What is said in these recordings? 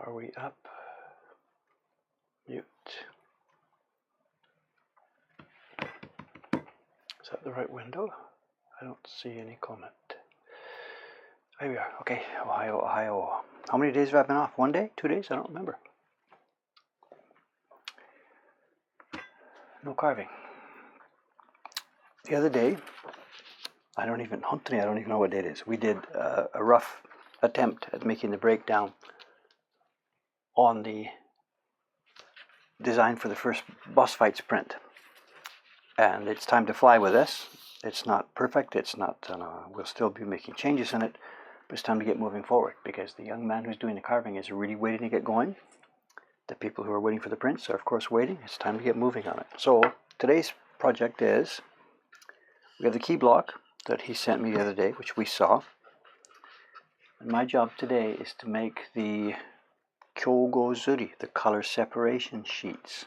Are we up? Mute. Is that the right window? I don't see any comment. There we are. Okay. Ohio, Ohio. How many days have I been off? 1 day? 2 days? I don't remember. No carving. The other day, I don't even know what day it is. We did a rough attempt at making the breakdown on the design for the first boss fight sprint. And it's time to fly with this. It's not perfect. It's not, we'll still be making changes in it. But it's time to get moving forward because the young man who's doing the carving is really waiting to get going. The people who are waiting for the prints are, of course, waiting. It's time to get moving on it. So today's project is, we have the key block that he sent me the other day, which we saw. And my job today is to make the Kyogo Zuri, the color separation sheets.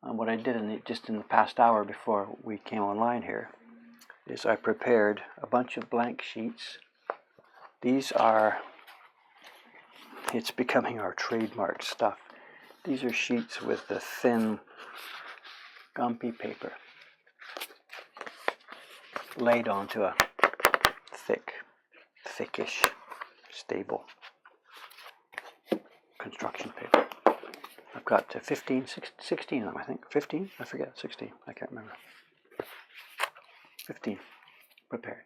And what I did just in the past hour before we came online here is I prepared a bunch of blank sheets. These are, it's becoming our trademark stuff. These are sheets with the thin gumpy paper laid onto a thickish, stable construction paper. I've got 16 of them, I think. 15? I forget. 16. I can't remember. 15 prepared.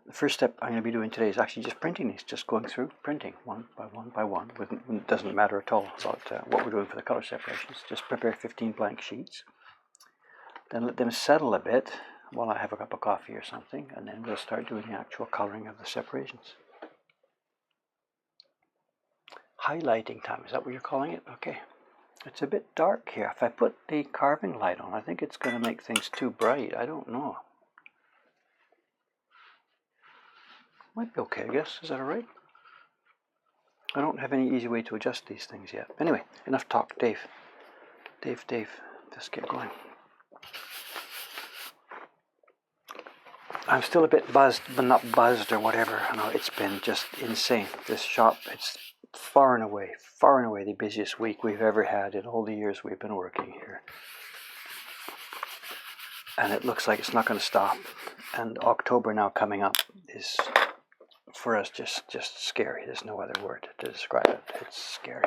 The first step I'm going to be doing today is actually just printing these, just going through printing one by one by one. It doesn't matter at all about what we're doing for the color separations. Just prepare 15 blank sheets. Then let them settle a bit while I have a cup of coffee or something, and then we'll start doing the actual coloring of the separations. Highlighting time, is that what you're calling it? Okay. It's a bit dark here. If I put the carving light on, I think it's going to make things too bright. I don't know. Might be okay, I guess. Is that alright? I don't have any easy way to adjust these things yet. Anyway, enough talk. Dave, let's get going. I'm still a bit buzzed, but not buzzed or whatever. No, it's been just insane. This shop, it's far and away the busiest week we've ever had in all the years we've been working here. And it looks like it's not going to stop. And October now coming up is, for us, just scary. There's no other word to describe it. It's scary.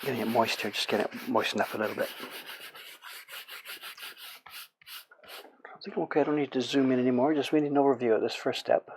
Getting it moist here, just getting it moistened up a little bit. I think I'm okay, I don't need to zoom in anymore, just we need an overview of this first step.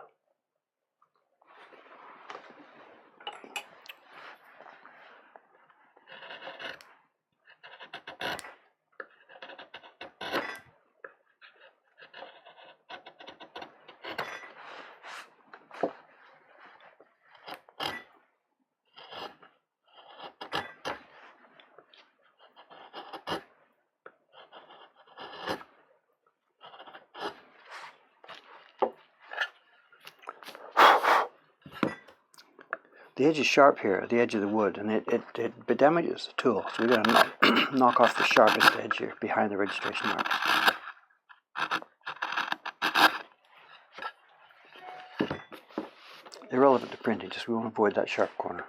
The edge is sharp here, the edge of the wood, and it damages the tool. So we're going to knock off the sharpest edge here behind the registration mark. Irrelevant to printing, just we want to avoid that sharp corner.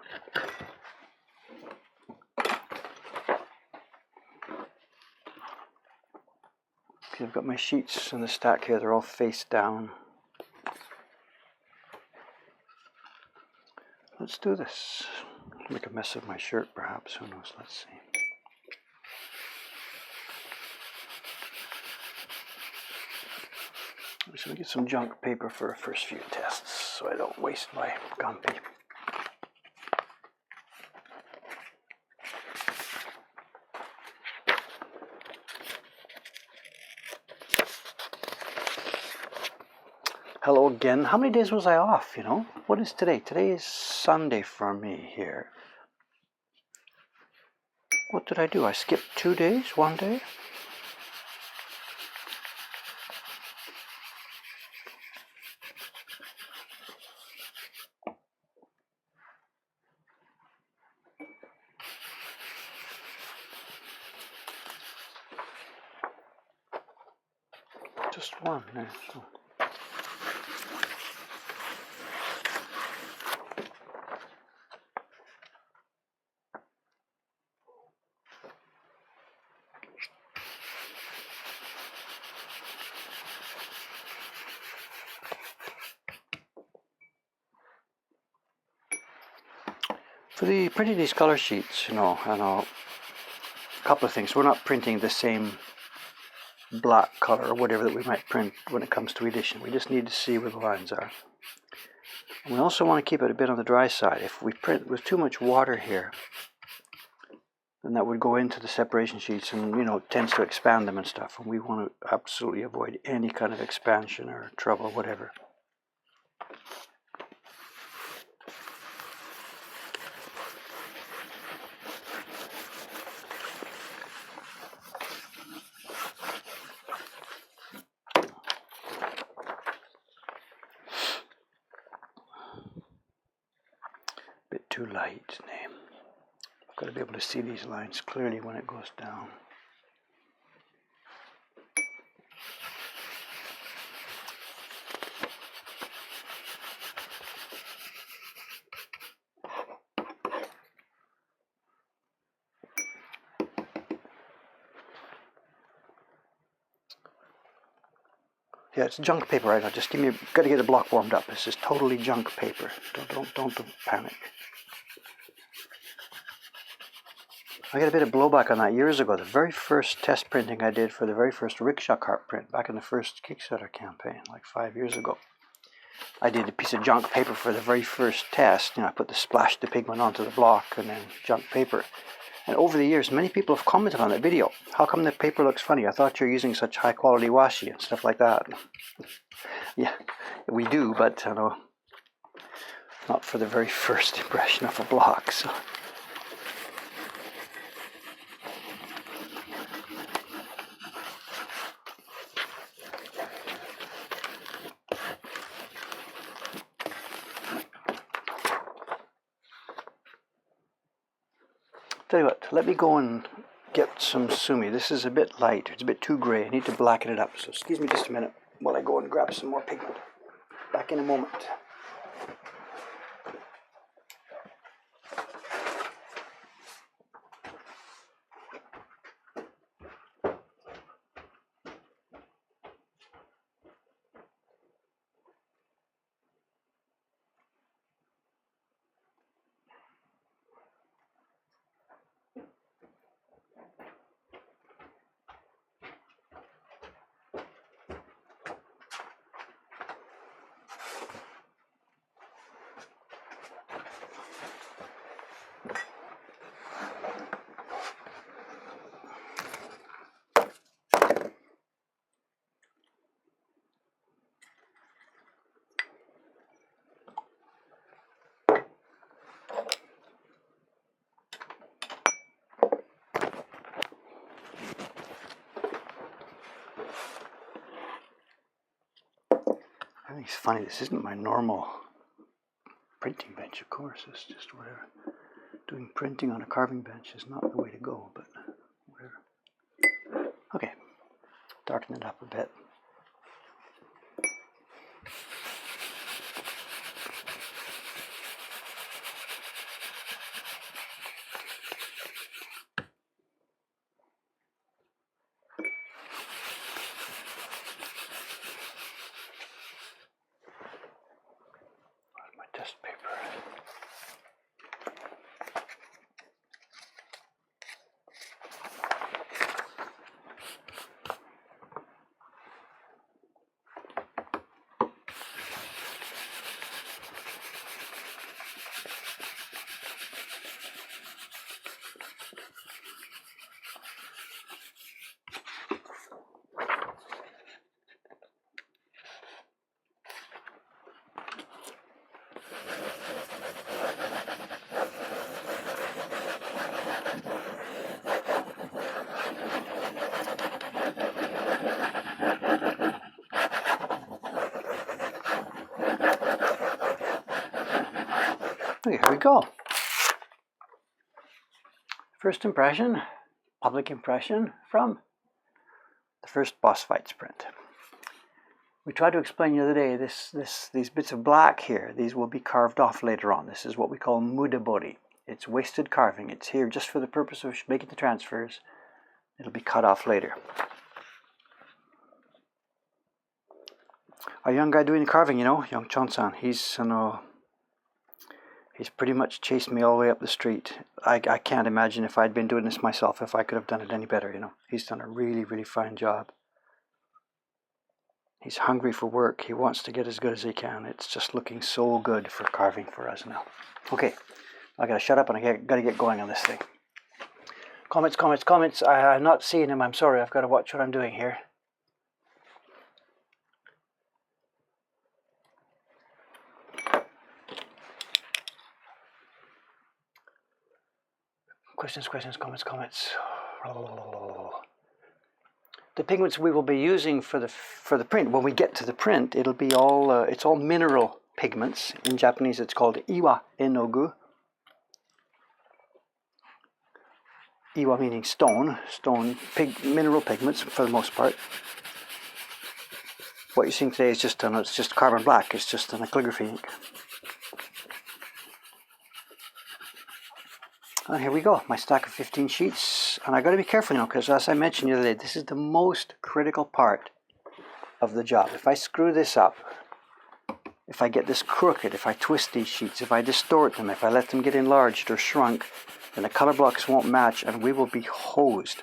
Okay, I've got my sheets in the stack here, they're all face down. Let's do this. Make a mess of my shirt, perhaps. Who knows? Let's see. I'm just going to get some junk paper for the first few tests so I don't waste my gumpy. Hello again. How many days was I off, you know? What is today? Today is Sunday for me here. What did I do? I skipped 2 days? 1 day? just one there. So. For the printing these color sheets, a couple of things. We're not printing the same black color or whatever that we might print when it comes to edition. We just need to see where the lines are. And we also want to keep it a bit on the dry side. If we print with too much water here, then that would go into the separation sheets and, it tends to expand them and stuff. And we want to absolutely avoid any kind of expansion or trouble, whatever. Bit too light, name. I've got to be able to see these lines clearly when it goes down. Yeah, it's junk paper right now. Just got to get the block warmed up. This is totally junk paper. Don't panic. I got a bit of blowback on that years ago. The very first test printing I did for the very first rickshaw cart print back in the first Kickstarter campaign, like 5 years ago. I did a piece of junk paper for the very first test. I put the splash the pigment onto the block and then junk paper. And over the years, many people have commented on that video. How come the paper looks funny? I thought you're using such high quality washi and stuff like that. Yeah, we do, but not for the very first impression of a block. So. Tell you what, let me go and get some sumi. This is a bit light. It's a bit too gray. I need to blacken it up. So excuse me just a minute while I go and grab some more pigment. Back in a moment. I think it's funny, this isn't my normal printing bench, of course. It's just whatever. Doing printing on a carving bench is not the way to go, but whatever. Okay, darken it up a bit. Test paper. Okay, here we go. First impression, public impression from the first boss fight sprint. We tried to explain the other day, these bits of black here, these will be carved off later on. This is what we call mudabori. It's wasted carving. It's here just for the purpose of making the transfers. It'll be cut off later. Our young guy doing the carving, young Chon-san, he's pretty much chased me all the way up the street. I can't imagine if I'd been doing this myself, if I could have done it any better, He's done a really, really fine job. He's hungry for work. He wants to get as good as he can. It's just looking so good for carving for us now. Okay, I gotta shut up and I gotta get going on this thing. Comments. I'm not seeing him. I'm sorry. I've got to watch what I'm doing here. Questions, comments. The pigments we will be using for the print, when we get to the print, it'll be it's all mineral pigments. In Japanese, it's called iwa enogu. Iwa meaning stone, mineral pigments for the most part. What you're seeing today is it's just carbon black. It's just an calligraphy ink. And here we go, my stack of 15 sheets. And I got to be careful, because as I mentioned the other day, this is the most critical part of the job. If I screw this up, if I get this crooked, if I twist these sheets, if I distort them, if I let them get enlarged or shrunk, then the color blocks won't match and we will be hosed.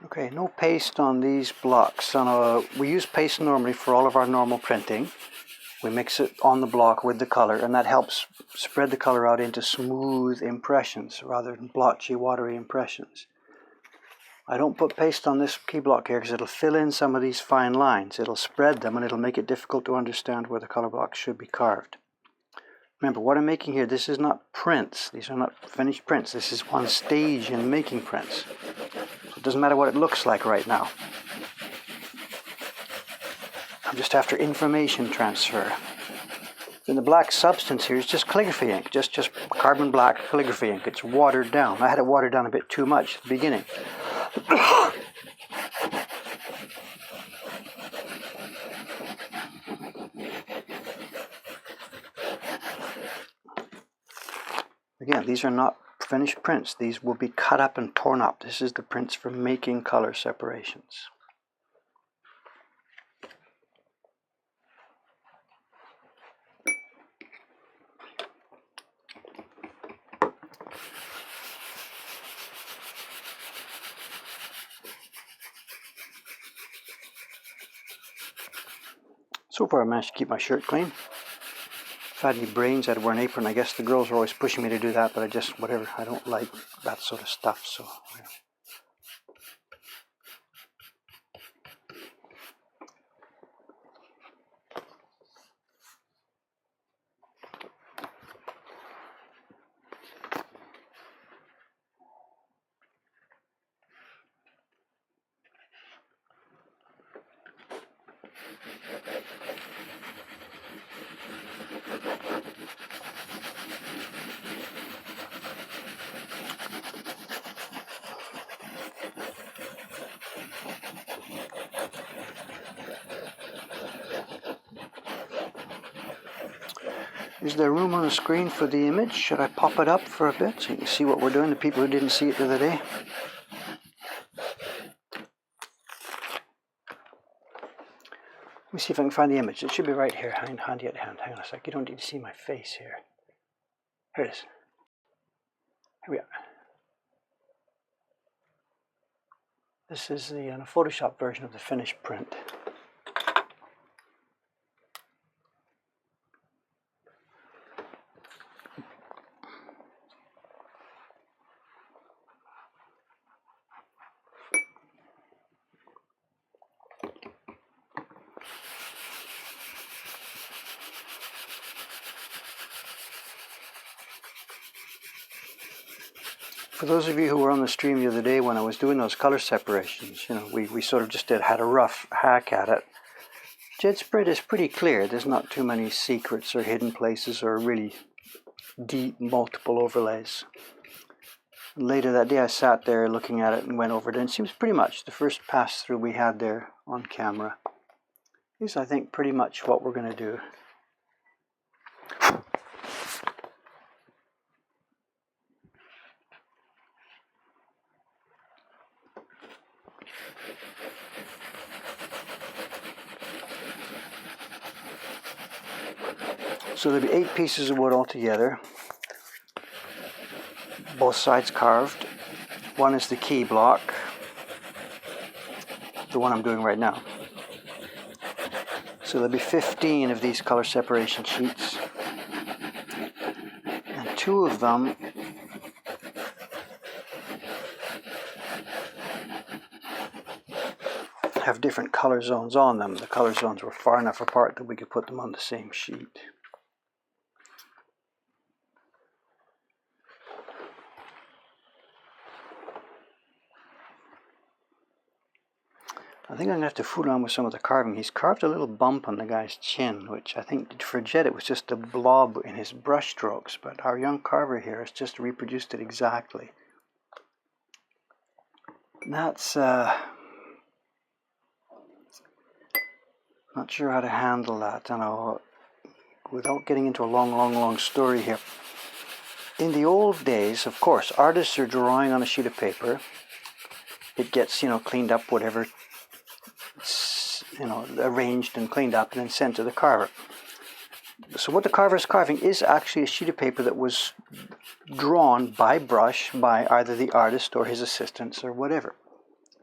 Okay, no paste on these blocks. We use paste normally for all of our normal printing. We mix it on the block with the color, and that helps spread the color out into smooth impressions rather than blotchy, watery impressions. I don't put paste on this key block here because it'll fill in some of these fine lines. It'll spread them and it'll make it difficult to understand where the color blocks should be carved. Remember, what I'm making here, this is not prints. These are not finished prints. This is one stage in making prints. So it doesn't matter what it looks like right now. I'm just after information transfer. And the black substance here is just calligraphy ink, just carbon black calligraphy ink. It's watered down. I had it watered down a bit too much at the beginning. Again, these are not finished prints. These will be cut up and torn up. This is the prints for making color separations. So far I managed to keep my shirt clean. If I had any brains, I'd wear an apron. I guess the girls are always pushing me to do that, but I just, whatever, I don't like that sort of stuff, so. Is there room on the screen for the image? Should I pop it up for a bit so you can see what we're doing, the people who didn't see it the other day? Let me see if I can find the image. It should be right here, handy at hand. Hang on a sec, you don't need to see my face here. Here it is. Here we are. This is the Photoshop version of the finished print. For those of you who were on the stream the other day when I was doing those color separations, you know, we sort of just had a rough hack at it. Jet spread is pretty clear. There's not too many secrets or hidden places or really deep multiple overlays. Later that day I sat there looking at it and went over it, and it seems pretty much the first pass through we had there on camera is, I think, pretty much what we're going to do. So there'll be 8 pieces of wood altogether, both sides carved. One is the key block, the one I'm doing right now. So there'll be 15 of these color separation sheets, and 2 of them have different color zones on them. The color zones were far enough apart that we could put them on the same sheet. I think I'm going to have to fool around with some of the carving. He's carved a little bump on the guy's chin, which I think for Jet it was just a blob in his brush strokes, but our young carver here has just reproduced it exactly. That's Not sure how to handle that, without getting into a long story here. In the old days, of course, artists are drawing on a sheet of paper. It gets, cleaned up, whatever, arranged and cleaned up and then sent to the carver. So what the carver is carving is actually a sheet of paper that was drawn by brush by either the artist or his assistants or whatever.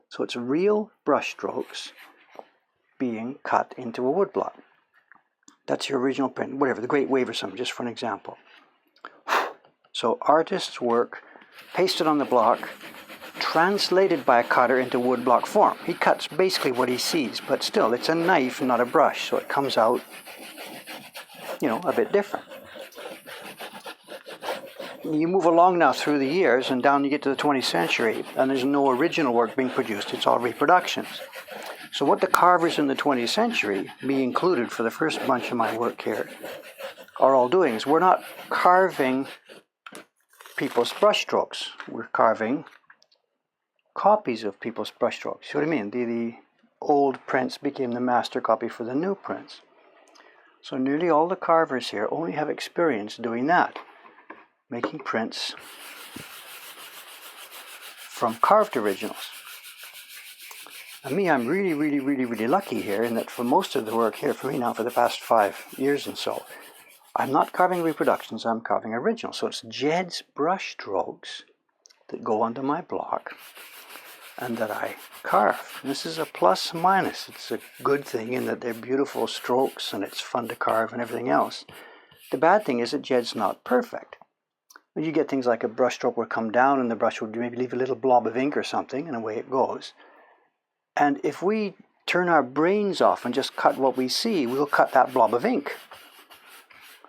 So it's real brush strokes being cut into a woodblock. That's your original print, whatever, the Great Wave or something, just for an example. So artist's work pasted on the block, translated by a cutter into woodblock form. He cuts basically what he sees, but still, it's a knife, not a brush, so it comes out, a bit different. You move along now through the years, and down you get to the 20th century, and there's no original work being produced, it's all reproductions. So what the carvers in the 20th century, me included for the first bunch of my work here, are all doing is we're not carving people's brushstrokes. We're carving copies of people's brushstrokes. See what I mean? The old prints became the master copy for the new prints. So nearly all the carvers here only have experience doing that, making prints from carved originals. And me, I'm really lucky here in that for most of the work here, for me now for the past 5 years and so, I'm not carving reproductions, I'm carving originals. So it's Jed's brush strokes that go onto my block and that I carve. This is a plus minus. It's a good thing in that they're beautiful strokes and it's fun to carve and everything else. The bad thing is that Jed's not perfect. You get things like a brush stroke will come down and the brush would maybe leave a little blob of ink or something, and away it goes. And if we turn our brains off and just cut what we see, we'll cut that blob of ink.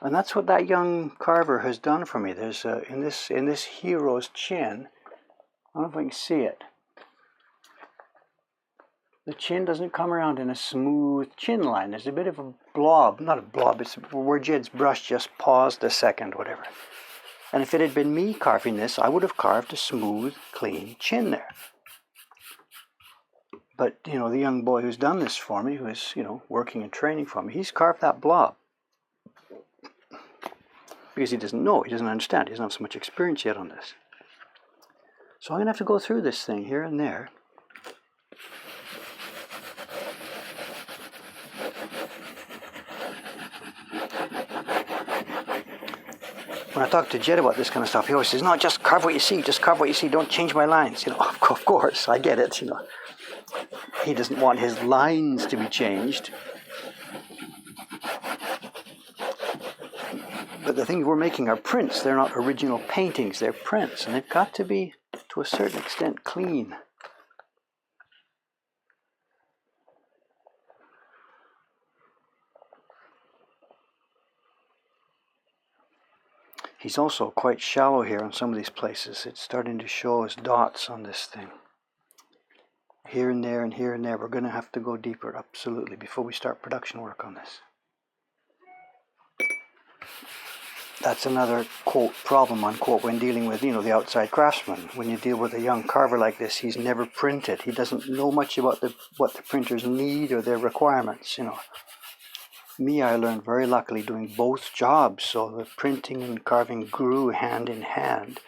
And that's what that young carver has done for me. There's in this hero's chin, I don't know if I can see it. The chin doesn't come around in a smooth chin line. There's a bit of a blob, not a blob, it's where Jed's brush just paused a second, whatever. And if it had been me carving this, I would have carved a smooth, clean chin there. But, the young boy who's done this for me, who is, working and training for me, he's carved that blob. Because he doesn't know, he doesn't understand, he doesn't have so much experience yet on this. So I'm going to have to go through this thing here and there. When I talk to Jed about this kind of stuff, he always says, no, just carve what you see, don't change my lines. Of course, I get it, He doesn't want his lines to be changed. But the thing we're making are prints. They're not original paintings, they're prints. And they've got to be, to a certain extent, clean. He's also quite shallow here on some of these places. It's starting to show as dots on this thing. Here and there and here and there. We're going to have to go deeper, absolutely, before we start production work on this. That's another, quote, problem, unquote, when dealing with, the outside craftsman. When you deal with a young carver like this, he's never printed. He doesn't know much about what the printers need or their requirements, Me, I learned very luckily doing both jobs, so the printing and carving grew hand in hand.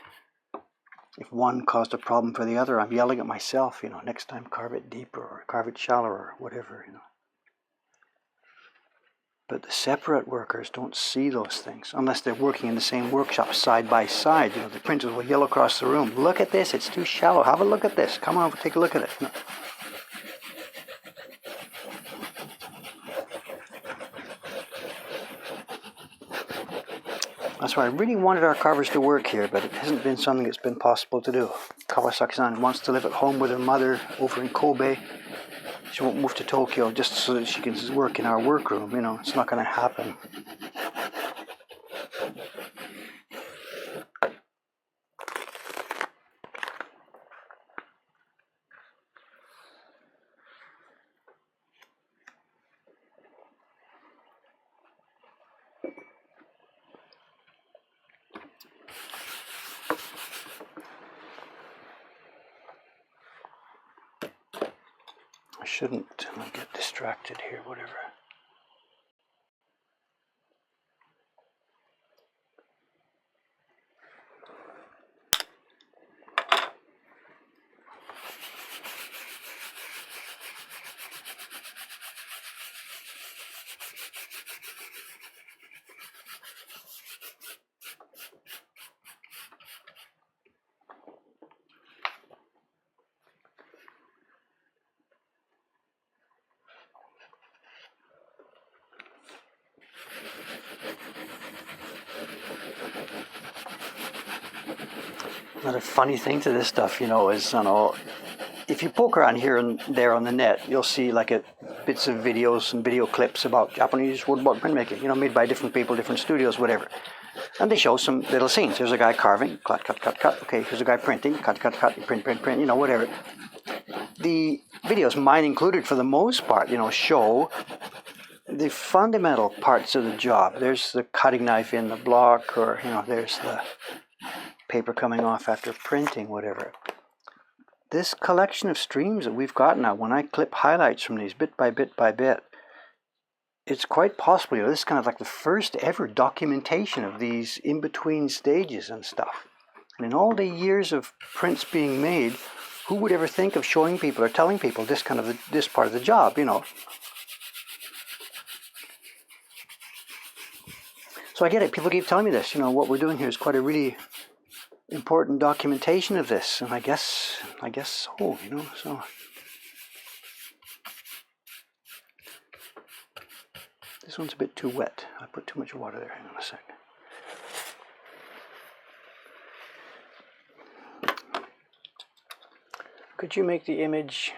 If one caused a problem for the other, I'm yelling at myself, next time carve it deeper or carve it shallower or whatever, But the separate workers don't see those things unless they're working in the same workshop side by side. The printers will yell across the room, look at this, it's too shallow, have a look at this, come on, take a look at it. That's why I really wanted our carvers to work here, but it hasn't been something that's been possible to do. Kawasaki-san wants to live at home with her mother over in Kobe. She won't move to Tokyo just so that she can work in our workroom, it's not going to happen. I shouldn't get distracted here, whatever. Another funny thing to this stuff, you know, is, you know, if you poke around here and there on the net, you'll see like bits of videos and video clips about Japanese woodblock printmaking, you know, made by different people, different studios, whatever. And they show some little scenes. There's a guy carving, cut, cut, cut, cut. Okay, here's a guy printing, cut, cut, cut, print, print, print, you know, whatever. The videos, mine included for the most part, you know, show the fundamental parts of the job. There's the cutting knife in the block, or, you know, there's the paper coming off after printing, whatever. This collection of streams that we've got now, when I clip highlights from these bit by bit by bit, it's quite possible, you know, this is kind of like the first ever documentation of these in-between stages and stuff. And in all the years of prints being made, who would ever think of showing people or telling people this kind of this part of the job, you know? So I get it. People keep telling me this. You know, what we're doing here is quite a really important documentation of this, and I guess so. You know, so. This one's a bit too wet. I put too much water there. Hang on a sec. Could you make the image,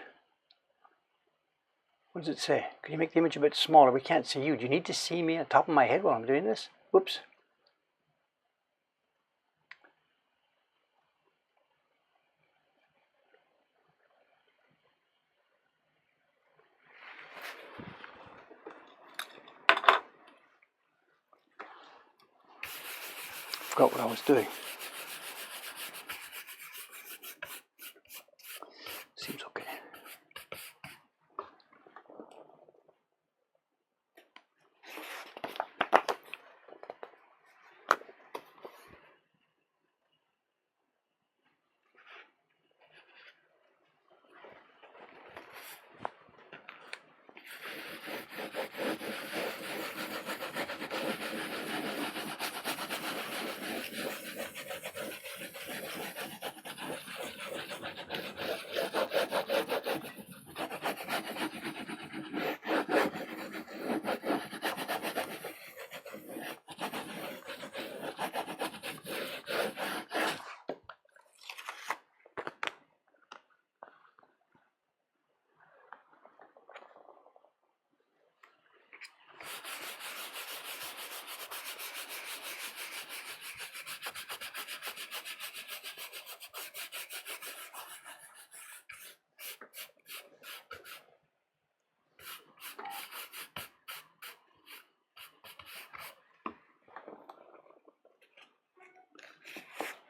what does it say? Could you make the image a bit smaller? We can't see you. Do you need to see me on top of my head while I'm doing this? Whoops. Forgot what I was doing. Seems okay.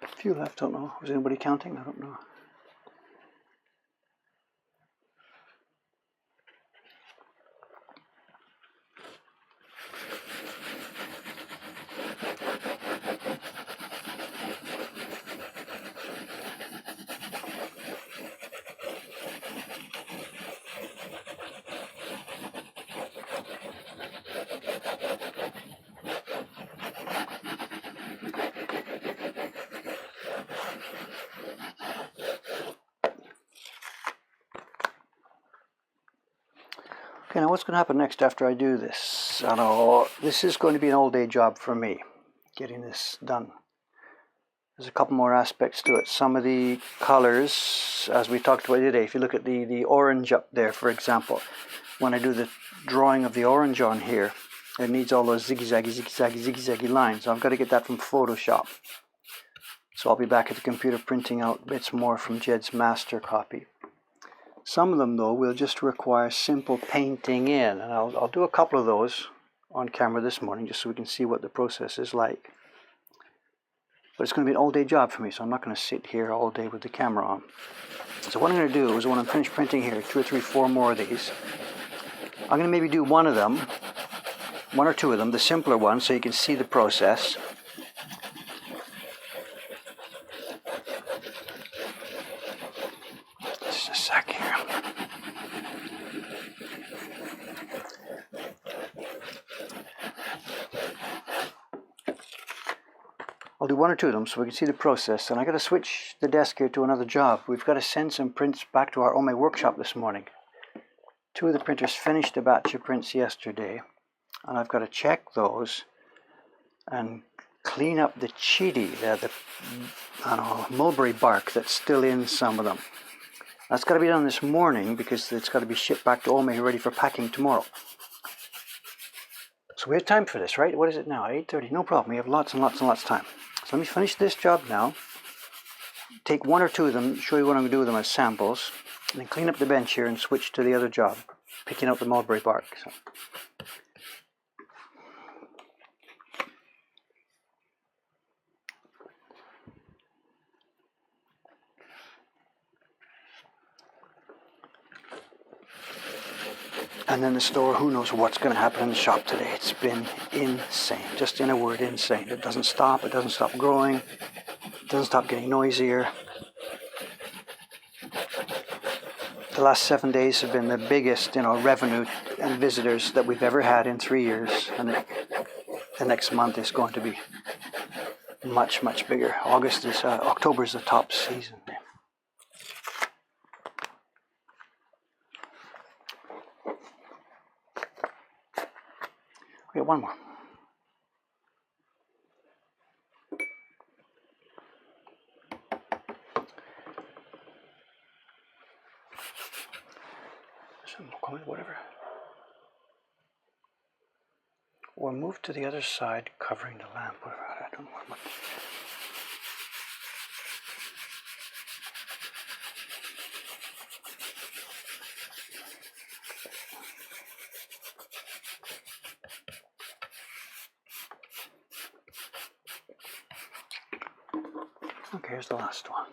A few left, don't know. Was anybody counting? I don't know. Okay, now what's going to happen next after I do this? I know this is going to be an all-day job for me, getting this done. There's a couple more aspects to it. Some of the colors, as we talked about today, if you look at the orange up there, for example, when I do the drawing of the orange on here, it needs all those zigzaggy lines. So I've got to get that from Photoshop. So I'll be back at the computer printing out bits more from Jed's master copy. Some of them, though, will just require simple painting in, and I'll do a couple of those on camera this morning just so we can see what the process is like. But it's going to be an all-day job for me, so I'm not going to sit here all day with the camera on. So what I'm going to do is when I'm finished printing here, 2 or 3, 4 more of these, I'm going to maybe do one of them, 1 or 2 of them, the simpler ones, so you can see the process. Just a sec here. I'll do 1 or 2 of them so we can see the process, and I got to switch the desk here to another job. We've got to send some prints back to our Ome workshop this morning. 2 of the printers finished a batch of prints yesterday, and I've got to check those and clean up the chidi, the I don't know, mulberry bark that's still in some of them. That's got to be done this morning because it's got to be shipped back to Ome ready for packing tomorrow. So we have time for this, right? What is it now? 8:30. No problem. We have lots and lots and lots of time. So let me finish this job now. Take one or two of them, show you what I'm going to do with them as samples, and then clean up the bench here and switch to the other job, picking out the mulberry bark. So. And then the store, who knows what's going to happen in the shop today. It's been insane. Just in a word, insane. It doesn't stop. It doesn't stop growing. It doesn't stop getting noisier. The last 7 days have been the biggest, revenue and visitors that we've ever had in 3 years. And the next month is going to be much, much bigger. October is the top season. Okay, one more. Whatever. Or move to the other side, covering the lamp. Whatever. I don't know what. Okay, here's the last one.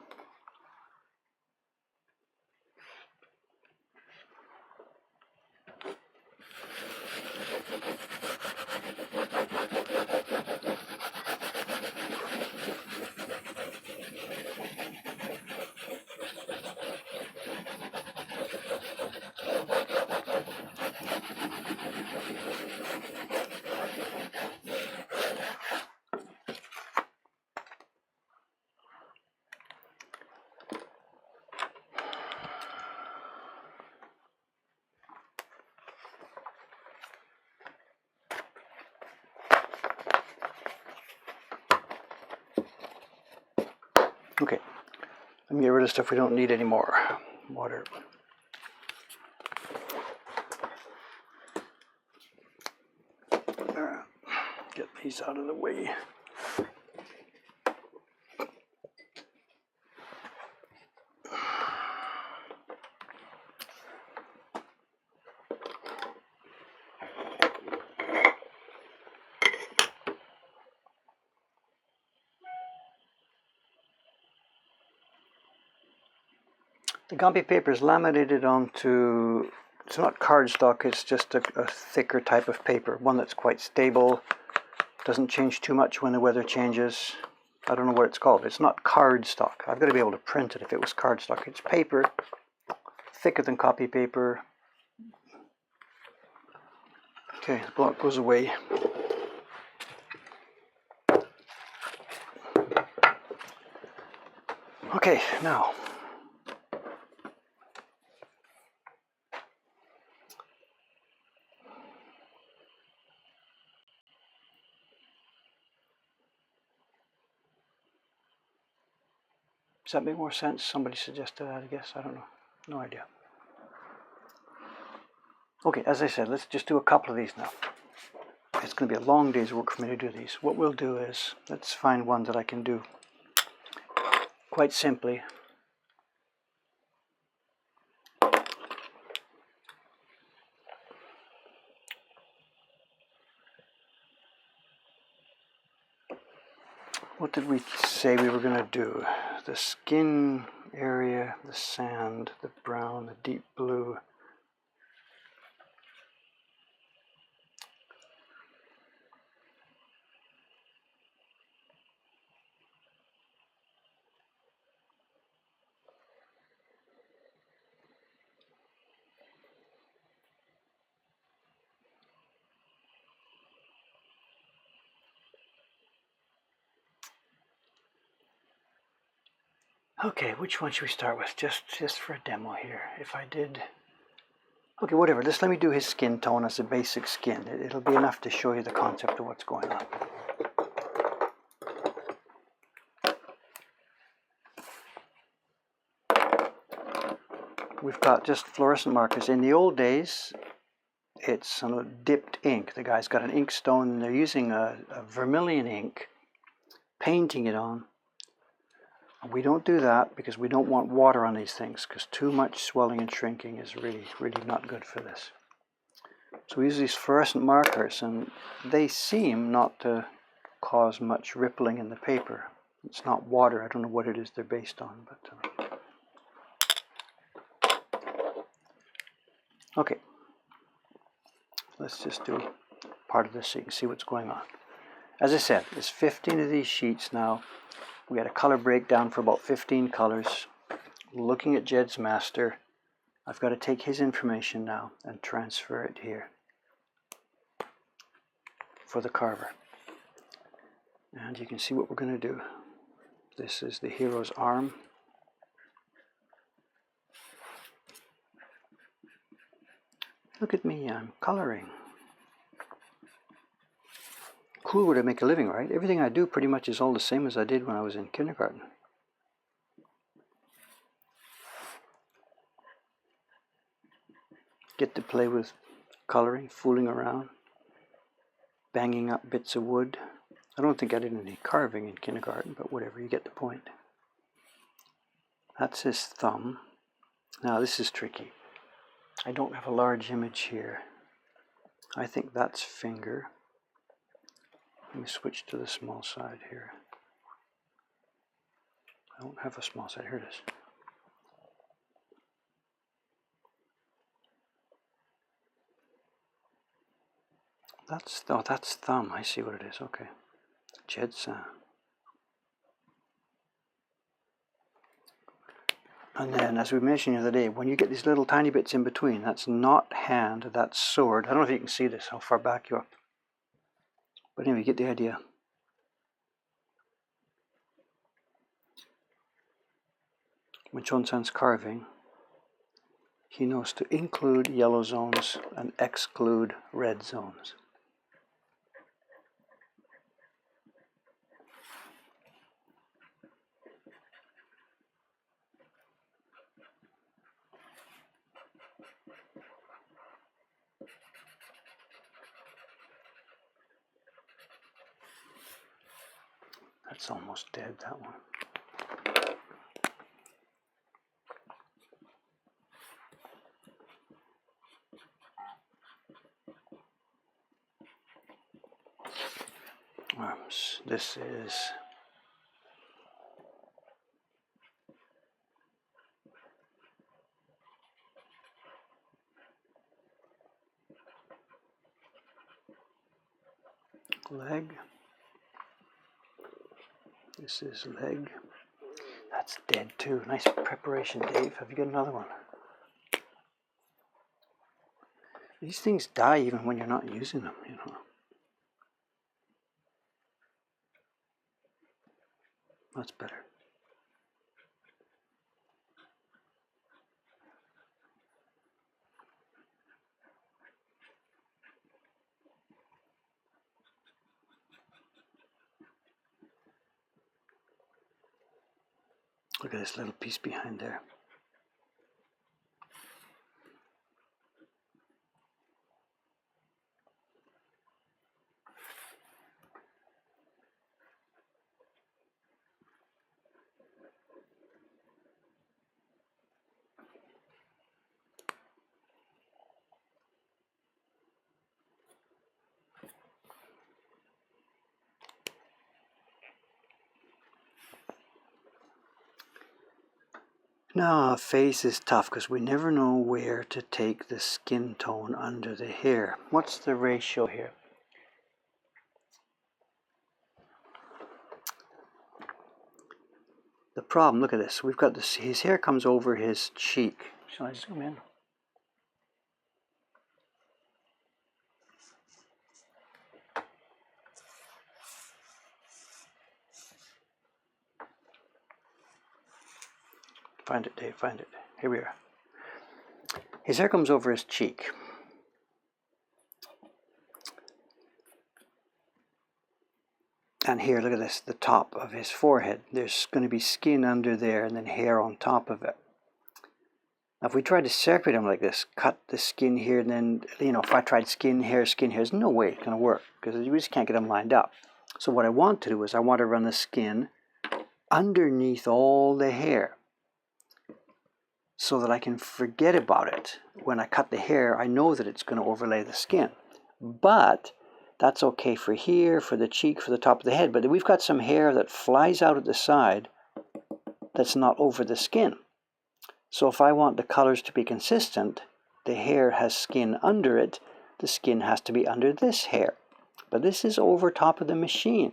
Okay, let me get rid of stuff we don't need anymore. Water. Get these out of the way. The Gampi paper is laminated onto, it's not cardstock, it's just a thicker type of paper, one that's quite stable, doesn't change too much when the weather changes. I don't know what it's called. It's not cardstock. I've got to be able to print it if it was cardstock. It's paper, thicker than copy paper. Okay, the block goes away. Okay, now. Does that make more sense? Somebody suggested that, I guess. I don't know. No idea. Okay, as I said, let's just do a couple of these now. It's going to be a long day's work for me to do these. What we'll do is, let's find one that I can do quite simply. What did we say we were going to do? The skin area, the sand, the brown, the deep blue. Okay, which one should we start with? Just for a demo here. If I did... Okay, whatever. Just let me do his skin tone as a basic skin. It'll be enough to show you the concept of what's going on. we've got just fluorescent markers. In the old days, it's dipped ink. The guy's got an ink stone and they're using a vermilion ink, painting it on. And we don't do that because we don't want water on these things, because too much swelling and shrinking is really, really not good for this. So we use these fluorescent markers, and they seem not to cause much rippling in the paper. It's not water. I don't know what it is they're based on, but okay. Let's just do part of this so you can see what's going on. As I said, there's 15 of these sheets now. We had a color breakdown for about 15 colors. Looking at Jed's master, I've got to take his information now and transfer it here for the carver. And you can see what we're going to do. This is the hero's arm. Look at me, I'm coloring. Cool way to make a living, right? Everything I do pretty much is all the same as I did when I was in kindergarten. Get to play with coloring, fooling around, banging up bits of wood. I don't think I did any carving in kindergarten, but whatever, you get the point. That's his thumb. Now this is tricky. I don't have a large image here. I think that's finger. Let me switch to the small side here. I don't have a small side. Here it is. That's thumb. I see what it is. Okay. Jed's. And then, as we mentioned the other day, when you get these little tiny bits in between, that's not hand, that's sword. I don't know if you can see this, how far back you are. But anyway, you get the idea. When Chon-san's carving, he knows to include yellow zones and exclude red zones. That's almost dead, that one. Arms. This is leg. This is leg. That's dead too. Nice preparation, Dave. Have you got another one? These things die even when you're not using them, you know. That's better. Look at this little piece behind there. Now, a face is tough because we never know where to take the skin tone under the hair. What's the ratio here? The problem, look at this. We've got this, his hair comes over his cheek. Shall I zoom in? Find it, Dave, find it. Here we are. His hair comes over his cheek. And here, look at this, the top of his forehead. There's going to be skin under there and then hair on top of it. Now if we try to separate them like this, cut the skin here, and then, you know, if I tried skin here, there's no way it's going to work because we just can't get them lined up. So what I want to do is I want to run the skin underneath all the hair so that I can forget about it. When I cut the hair, I know that it's going to overlay the skin. But that's okay for here, for the cheek, for the top of the head. But we've got some hair that flies out at the side that's not over the skin. So if I want the colors to be consistent, the hair has skin under it, the skin has to be under this hair. But this is over top of the machine.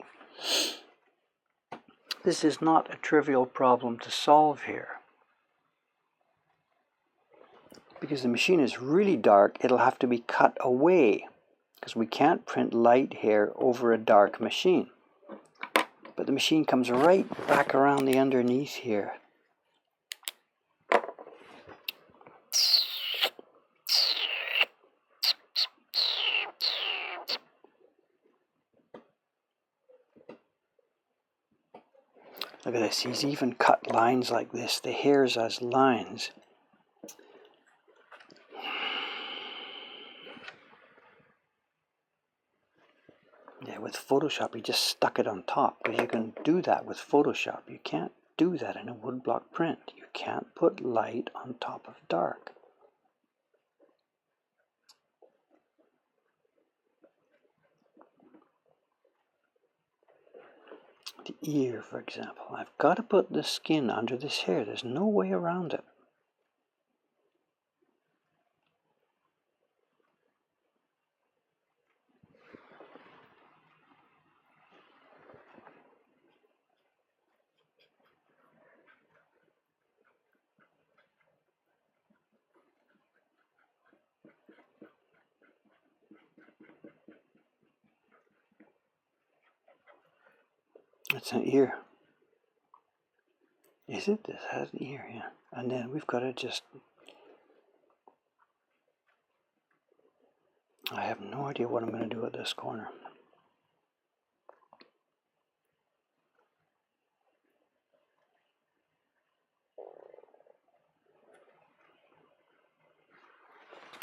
This is not a trivial problem to solve here. Because the machine is really dark, it'll have to be cut away, because we can't print light hair over a dark machine. But the machine comes right back around the underneath here. Look at this, he's even cut lines like this, the hairs as lines. Yeah, with Photoshop he just stuck it on top, because you can do that with Photoshop. You can't do that in a woodblock print. You can't put light on top of dark. The ear, for example, I've got to put the skin under this hair. There's no way around it. It's an ear. Is it? This has an ear, yeah. And then we've got to just... I have no idea what I'm going to do at this corner.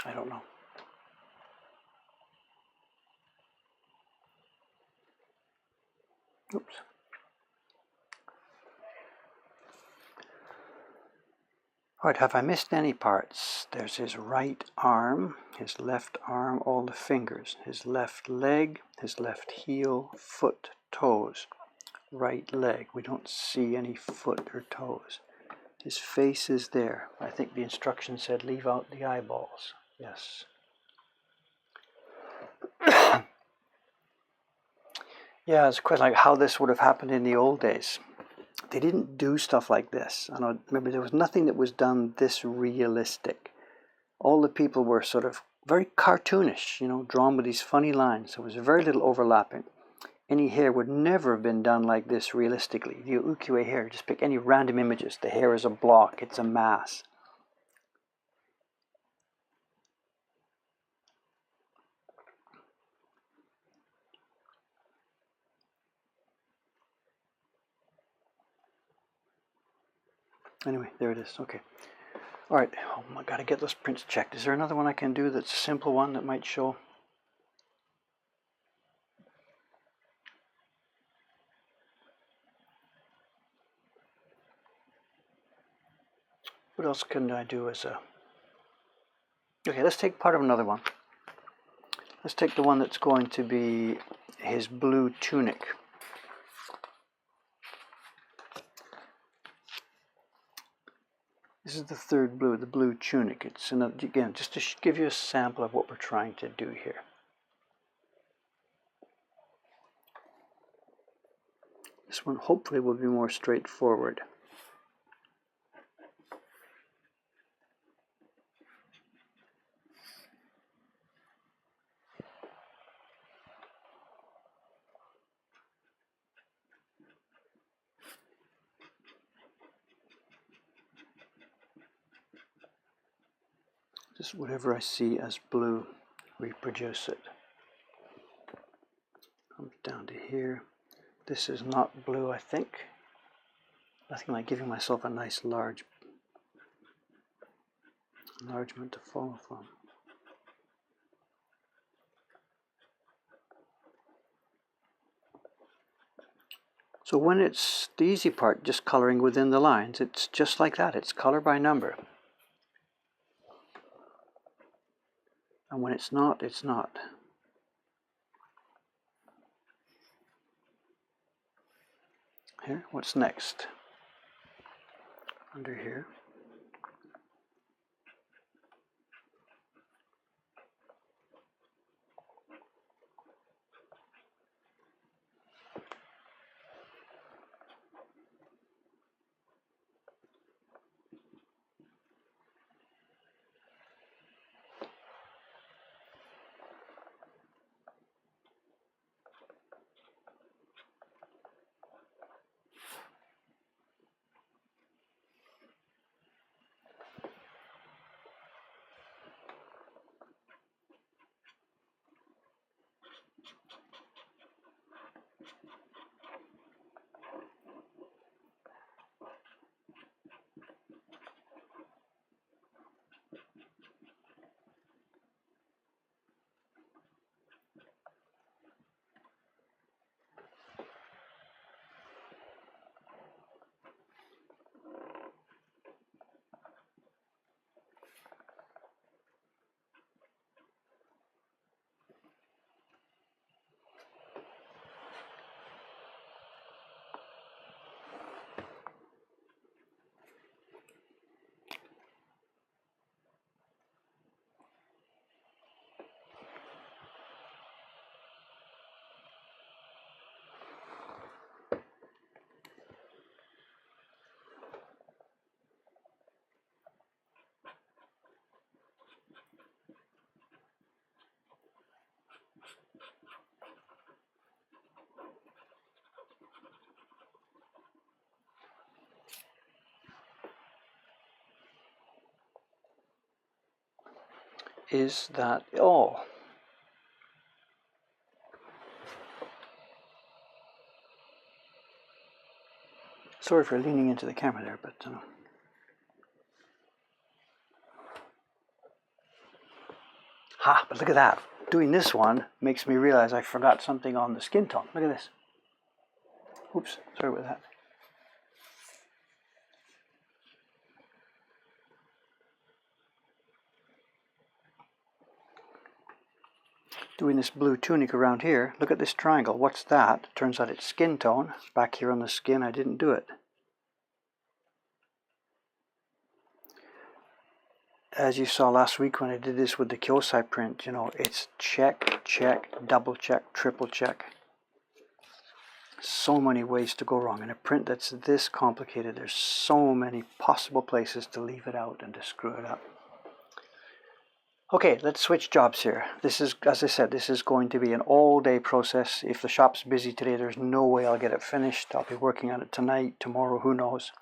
I don't know. Oops. Alright, have I missed any parts? There's his right arm, his left arm, all the fingers, his left leg, his left heel, foot, toes. Right leg, we don't see any foot or toes. His face is there. I think the instruction said leave out the eyeballs. Yes. Yeah, it's quite like how this would have happened in the old days. They didn't do stuff like this. I don't remember, there was nothing that was done this realistic. All the people were sort of very cartoonish, you know, drawn with these funny lines. There was very little overlapping. Any hair would never have been done like this realistically. The ukiyo-e hair, just pick any random images. The hair is a block, it's a mass. Anyway, there it is. Okay. All right. Oh, I got to get those prints checked. Is there another one I can do that's a simple one that might show? What else can I do as a... Okay, let's take part of another one. Let's take the one that's going to be his blue tunic. This is the third blue, the blue tunic. It's another, again, just to give you a sample of what we're trying to do here. This one hopefully will be more straightforward. Just whatever I see as blue, reproduce it. Comes down to here. This is not blue, I think. Nothing like giving myself a nice large. Enlargement to follow from. So when it's the easy part, just coloring within the lines, it's just like that. It's color by number. And when it's not, it's not. Here, what's next? Under here. Is that all? Sorry for leaning into the camera there, but but look at that. Doing this one makes me realize I forgot something on the skin tone. Look at this. Oops, sorry about that. Doing this blue tunic around here, look at this triangle. What's that? Turns out it's skin tone. Back here on the skin, I didn't do it. As you saw last week when I did this with the Kyosai print, it's check, check, double check, triple check. So many ways to go wrong. In a print that's this complicated, there's so many possible places to leave it out and to screw it up. Okay, let's switch jobs here. This is, as I said, this is going to be an all-day process. If the shop's busy today, there's no way I'll get it finished. I'll be working on it tonight, tomorrow, who knows.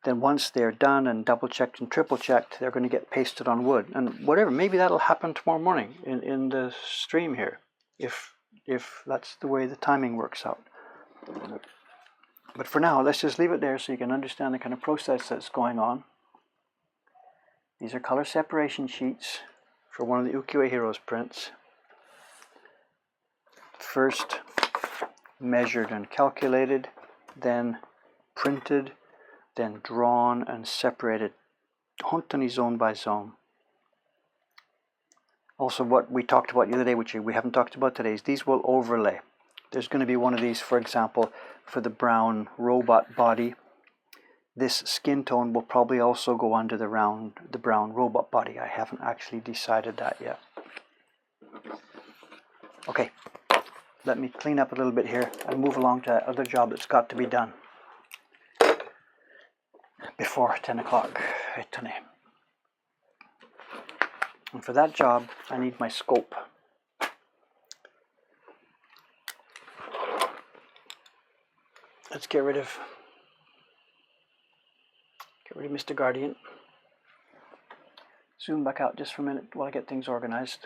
Then once they're done and double-checked and triple-checked, they're going to get pasted on wood. And whatever, maybe that'll happen tomorrow morning in the stream here, if that's the way the timing works out. But for now, let's just leave it there so you can understand the kind of process that's going on. These are color separation sheets for one of the Ukiyo-e Heroes prints. First measured and calculated, then printed, then drawn and separated, hontoni zone by zone. Also, what we talked about the other day, which we haven't talked about today, is these will overlay. There's going to be one of these, for example, for the brown robot body. This skin tone will probably also go under the brown robot body. I haven't actually decided that yet. Okay, let me clean up a little bit here and move along to that other job that's got to be done before 10 o'clock. And for that job, I need my scope. Let's get rid of Mr. Guardian. Zoom back out just for a minute while I get things organized.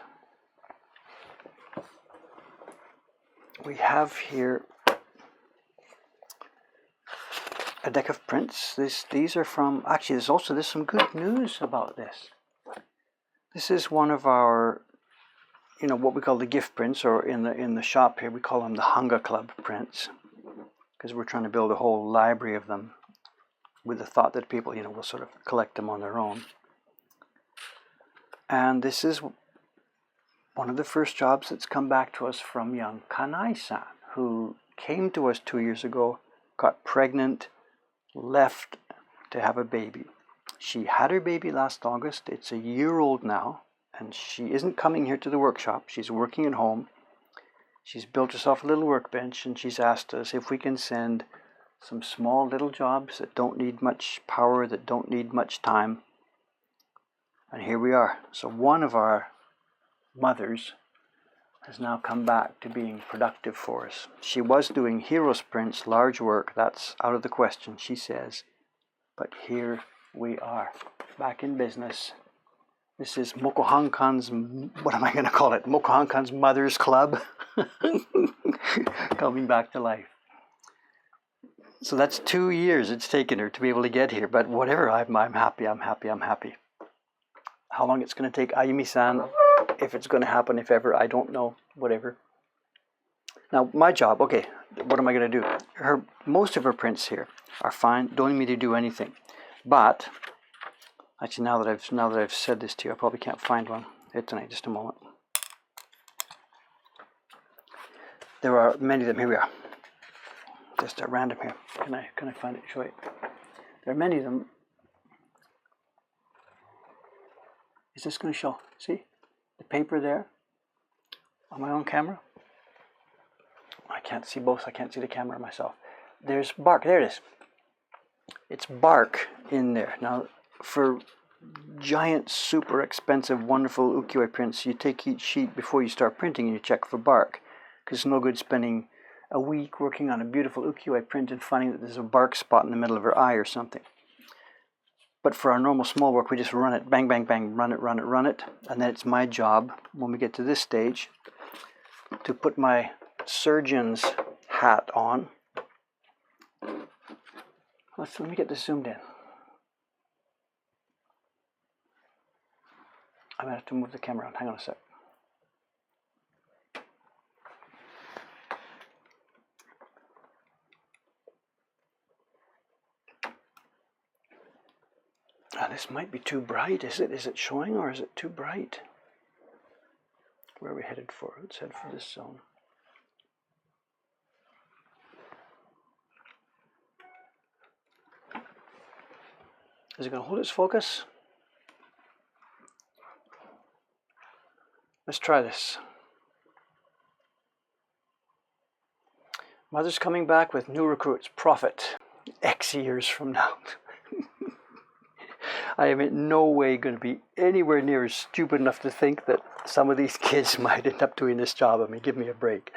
We have here a deck of prints. These are from, actually there's some good news about this. This is one of our, what we call the gift prints, or in the shop here we call them the Hunger Club prints, because we're trying to build a whole library of them with the thought that people, will sort of collect them on their own. And this is one of the first jobs that's come back to us from young Kanai-san, who came to us 2 years ago, got pregnant, left to have a baby. She had her baby last August. It's a year old now, and she isn't coming here to the workshop. She's working at home. She's built herself a little workbench, and she's asked us if we can send some small little jobs that don't need much power, that don't need much time. And here we are. So one of our mothers has now come back to being productive for us. She was doing heroes prints, large work. That's out of the question, she says. But here we are, back in business. This is Mokuhankan's, what am I going to call it? Mokuhankan's Mother's Club. Coming back to life. So that's 2 years it's taken her to be able to get here. But whatever, I'm happy, I'm happy, I'm happy. How long it's going to take Ayumi-san, if it's going to happen, if ever, I don't know, whatever. Now, my job, okay, what am I going to do? Most of her prints here are fine, don't need me to do anything. But, actually now that I've said this to you, I probably can't find one here tonight, just a moment. There are many of them, here we are. Just at random here. Can I find it, show it? There are many of them. Is this going to show? See? The paper there on my own camera. I can't see both. I can't see the camera myself. There's bark. There it is. It's bark in there. Now, for giant, super expensive, wonderful ukiyo-e prints, you take each sheet before you start printing and you check for bark. Because it's no good spending a week working on a beautiful ukiyo-e print and finding that there's a bark spot in the middle of her eye or something. But for our normal small work, we just run it, bang, bang, bang, run it. And then it's my job, when we get to this stage, to put my surgeon's hat on. Let me get this zoomed in. I'm going to have to move the camera on. Hang on a sec. This might be too bright. Is it? Is it showing, or is it too bright? Where are we headed for? Let's head for this zone. Is it going to hold its focus? Let's try this. Mother's coming back with new recruits. Profit. X years from now. I am in no way going to be anywhere near stupid enough to think that some of these kids might end up doing this job. I mean, give me a break.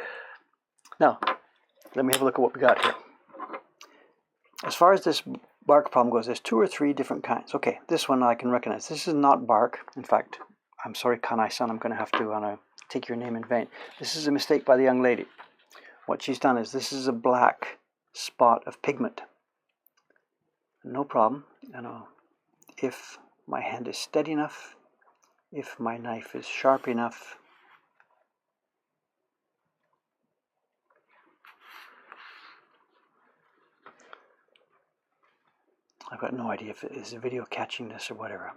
Now, let me have a look at what we got here. As far as this bark problem goes, there's 2 or 3 different kinds. Okay, this one I can recognize. This is not bark. In fact, I'm sorry, Kanai-san, I'm going to have to take your name in vain. This is a mistake by the young lady. What she's done is this is a black spot of pigment. No problem. If my hand is steady enough, if my knife is sharp enough, I've got no idea if it is a video catching this or whatever.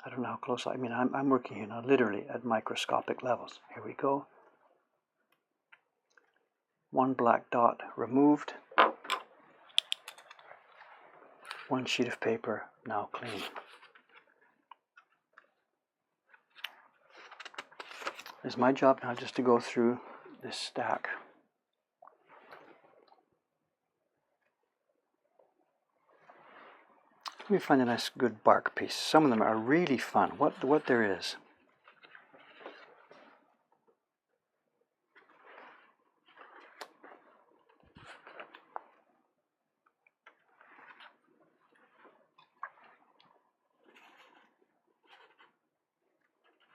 I don't know how close I'm working here now literally at microscopic levels. Here we go. One black dot removed. One sheet of paper now clean. It's my job now just to go through this stack. Let me find a nice good bark piece. Some of them are really fun. What there is.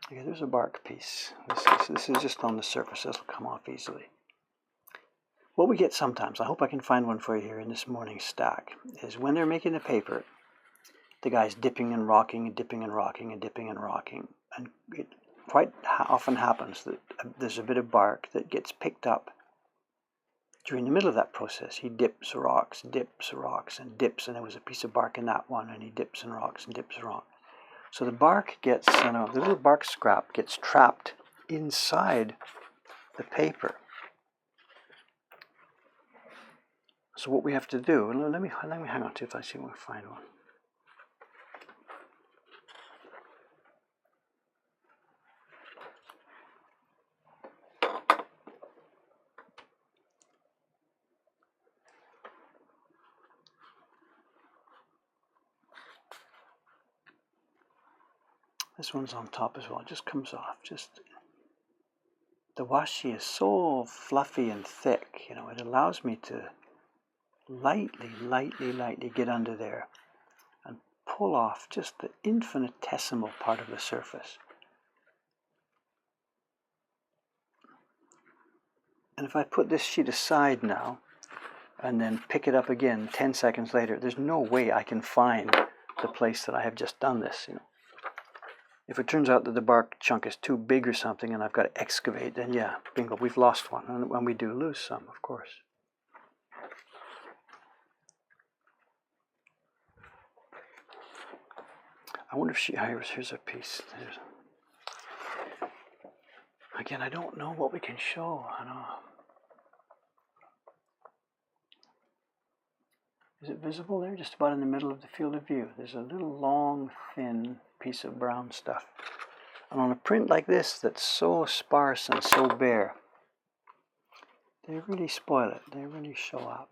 Okay, there's a bark piece. This is just on the surface. This will come off easily. What we get sometimes, I hope I can find one for you here in this morning's stack, is when they're making the paper, the guy's dipping and rocking and dipping and rocking and dipping and rocking. And it quite often happens that there's a bit of bark that gets picked up during the middle of that process. He dips, rocks, and dips, and there was a piece of bark in that one, and he dips and rocks and dips and rocks. So the bark gets, the little bark scrap gets trapped inside the paper. So what we have to do, and let me hang on to it, I see if I can find one. This one's on top as well. It just comes off. The washi is so fluffy and thick, it allows me to lightly get under there and pull off just the infinitesimal part of the surface. And if I put this sheet aside now and then pick it up again 10 seconds later, there's no way I can find the place that I have just done this. If it turns out that the bark chunk is too big or something and I've got to excavate, then yeah, bingo, we've lost one. And when we do lose some, of course. I wonder if here's a piece. Again, I don't know what we can show. Is it visible there? Just about in the middle of the field of view. There's a little long, thin piece of brown stuff. And on a print like this that's so sparse and so bare, they really spoil it. They really show up.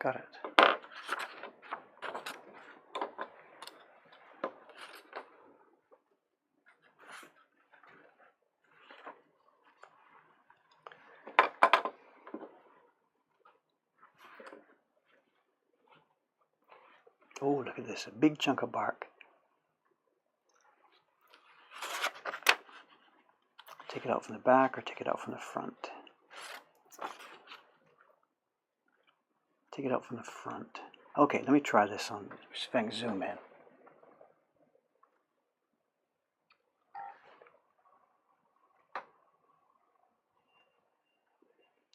Got it. Oh, look at this, a big chunk of bark. Take it out from the back or take it out from the front. Take it out from the front. Okay, let me try this on, see if I can zoom in.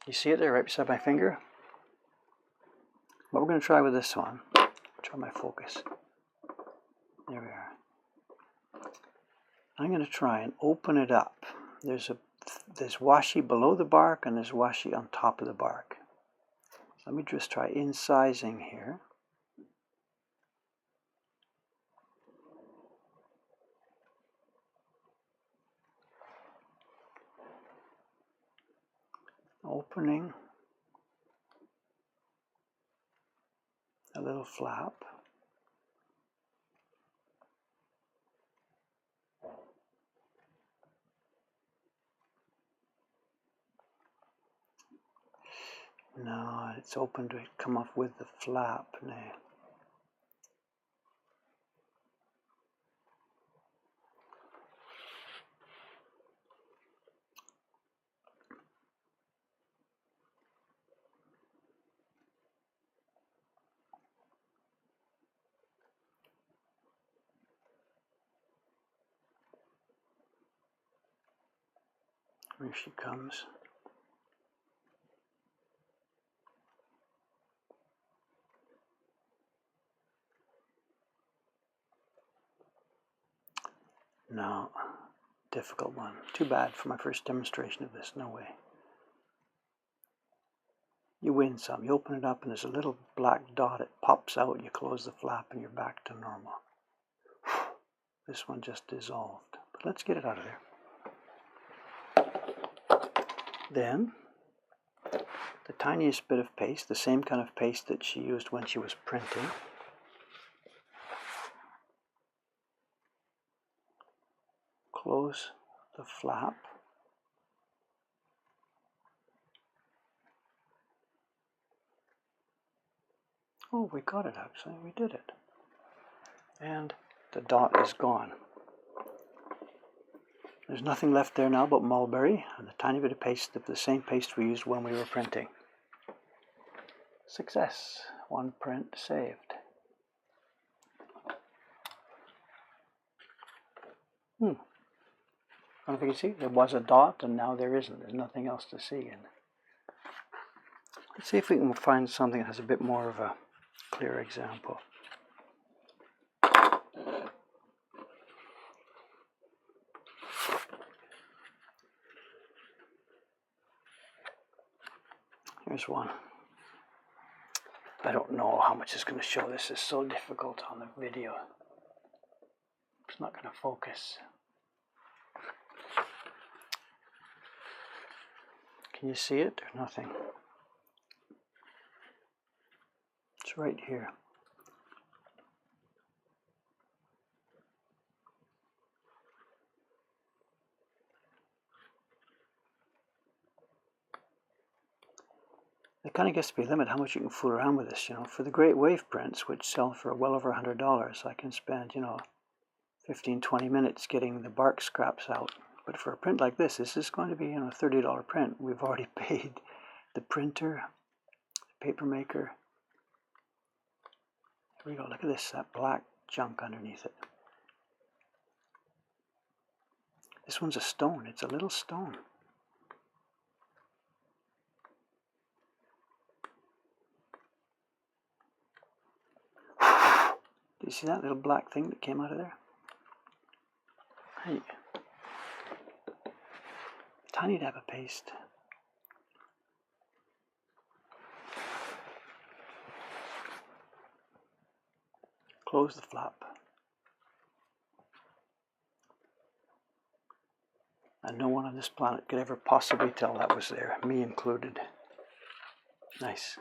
You see it there right beside my finger? What we're going to try with this one, try my focus. There we are. I'm going to try and open it up. There's washi below the bark and there's washi on top of the bark. Let me just try incising here. Opening a little flap. No, it's open to come off with the flap now. Here she comes. No, difficult one. Too bad for my first demonstration of this, no way. You win some. You open it up and there's a little black dot. It pops out, you close the flap and you're back to normal. This one just dissolved. But let's get it out of there. Then, the tiniest bit of paste, the same kind of paste that she used when she was printing. close the flap. Oh, we got it actually, we did it. And the dot is gone. There's nothing left there now but mulberry and a tiny bit of paste, the same paste we used when we were printing. Success. One print saved. I don't know if you can see, there was a dot and now there isn't. There's nothing else to see. And let's see if we can find something that has a bit more of a clear example. Here's one. I don't know how much it's going to show. This is so difficult on the video. It's not going to focus. Can you see it? There's nothing. It's right here. It kind of gets to be a limit how much you can fool around with this, you know. For the great wave prints, which sell for well over $100, I can spend, 15-20 minutes getting the bark scraps out. But for a print like this is going to be, a $30 print. We've already paid the printer, the paper maker. Here we go, look at this, that black junk underneath it. This one's a stone, it's a little stone. Do you see that little black thing that came out of there? Hey. Tiny dab of paste. Close the flap. And no one on this planet could ever possibly tell that was there, me included. Nice.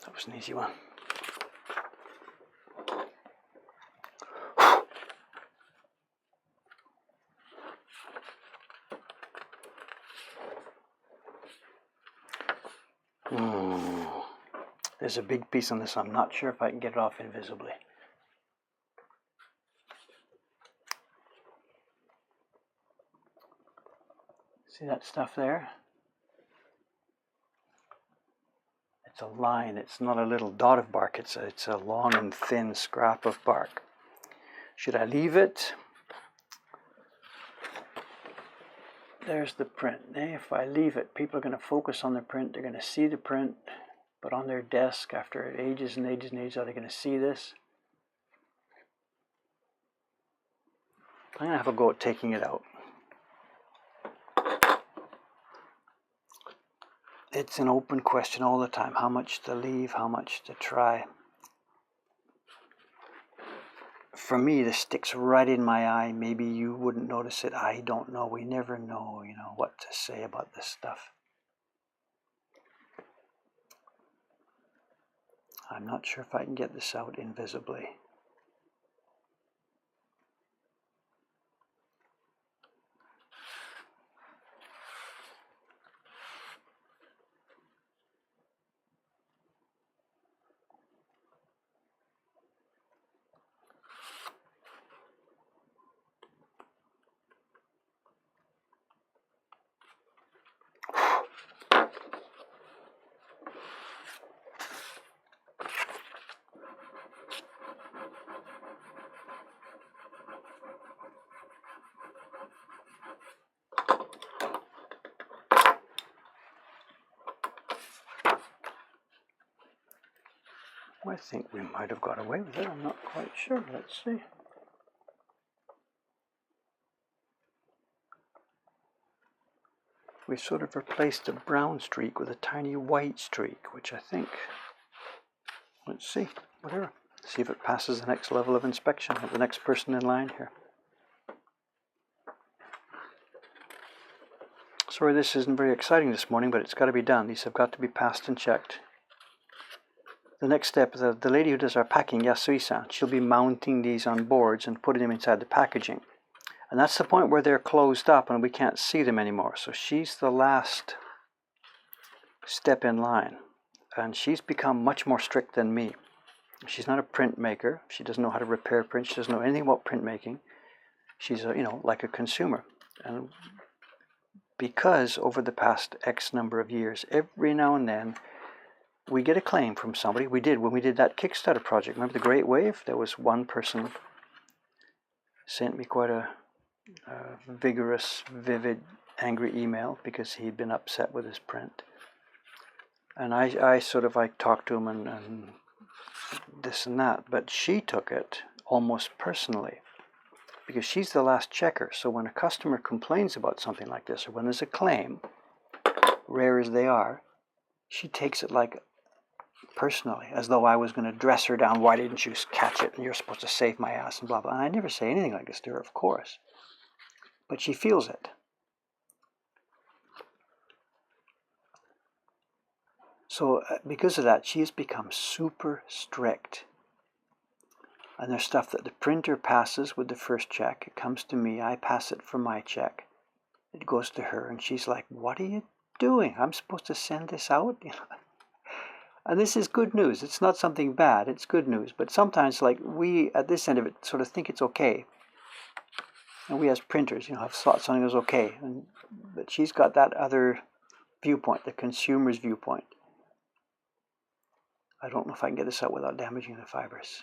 That was an easy one. There's a big piece on this. I'm not sure if I can get it off invisibly. See that stuff there? It's a line. It's not a little dot of bark. It's a long and thin scrap of bark. Should I leave it? There's the print. If I leave it, people are going to focus on the print. They're going to see the print. But on their desk, after ages and ages and ages, are they going to see this? I'm going to have a go at taking it out. It's an open question all the time. How much to leave, how much to try. For me, this sticks right in my eye. Maybe you wouldn't notice it. I don't know. We never know, what to say about this stuff. I'm not sure if I can get this out invisibly. I think we might have got away with it. I'm not quite sure. Let's see. We've sort of replaced a brown streak with a tiny white streak, which I think, let's see, whatever. See if it passes the next level of inspection of the next person in line here. Sorry this isn't very exciting this morning, but it's got to be done. These have got to be passed and checked. The next step, the lady who does our packing, Yasui-san, she'll be mounting these on boards and putting them inside the packaging. And that's the point where they're closed up and we can't see them anymore. So she's the last step in line. And she's become much more strict than me. She's not a printmaker. She doesn't know how to repair prints. She doesn't know anything about printmaking. She's, like a consumer. And because over the past X number of years, every now and then, we get a claim from somebody. We did when we did that Kickstarter project. Remember the Great Wave? There was one person sent me quite a vigorous, vivid, angry email because he'd been upset with his print. And I talked to him and this and that. But she took it almost personally because she's the last checker. So when a customer complains about something like this, or when there's a claim, rare as they are, she takes it like personally, as though I was going to dress her down. Why didn't you catch it? And you're supposed to save my ass and blah, blah. And I never say anything like this to her, of course. But she feels it. So because of that, she has become super strict. And there's stuff that the printer passes with the first check. It comes to me. I pass it for my check. It goes to her. And she's like, what are you doing? I'm supposed to send this out? And this is good news. It's not something bad. It's good news. But sometimes, like, we at this end of it sort of think it's okay. And we as printers, have thought something was okay. But she's got that other viewpoint, the consumer's viewpoint. I don't know if I can get this out without damaging the fibers.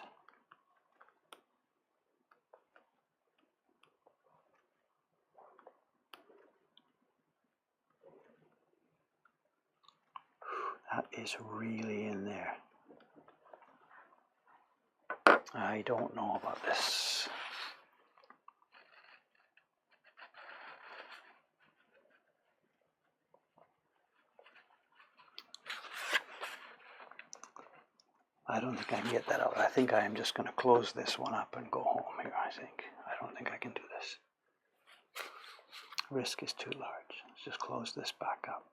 That is really in there. I don't know about this. I don't think I can get that out. I think I am just going to close this one up and go home here, I think. I don't think I can do this. Risk is too large. Let's just close this back up.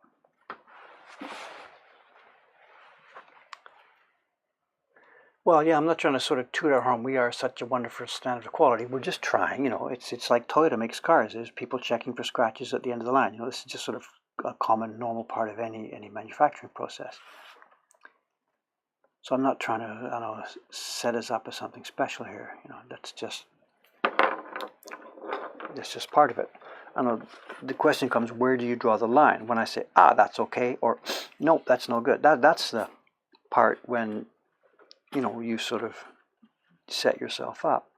Well, yeah, I'm not trying to sort of toot our horn. We are such a wonderful standard of quality. We're just trying, it's like Toyota makes cars. There's people checking for scratches at the end of the line. This is just sort of a common, normal part of any manufacturing process. So I'm not trying to, set us up as something special here. That's just part of it. The question comes, where do you draw the line? When I say, that's okay, or no, that's no good. That's the part when you sort of set yourself up.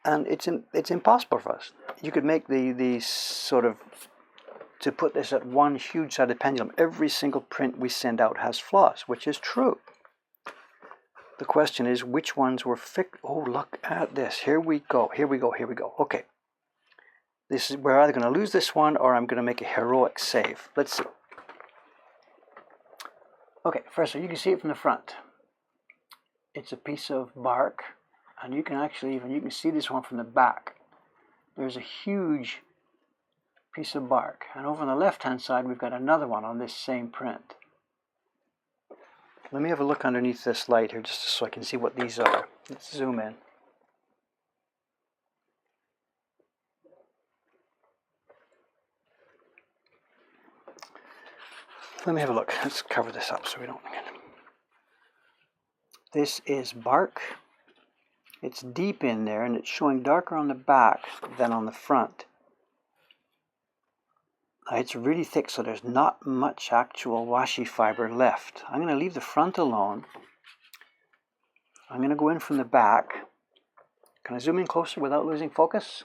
And it's impossible for us. You could make the sort of, to put this at one huge side of the pendulum, every single print we send out has flaws, which is true. The question is, which ones were fixed? Oh, look at this. Here we go. Okay. We're either going to lose this one or I'm going to make a heroic save. Let's see. Okay, first of all, you can see it from the front. It's a piece of bark, and you can actually you can see this one from the back. There's a huge piece of bark, and over on the left-hand side, we've got another one on this same print. Let me have a look underneath this light here, just so I can see what these are. Let's zoom in. Let me have a look. Let's cover this up so we don't get it. This is bark. It's deep in there and it's showing darker on the back than on the front. It's really thick, so there's not much actual washi fiber left. I'm going to leave the front alone. I'm going to go in from the back. Can I zoom in closer without losing focus?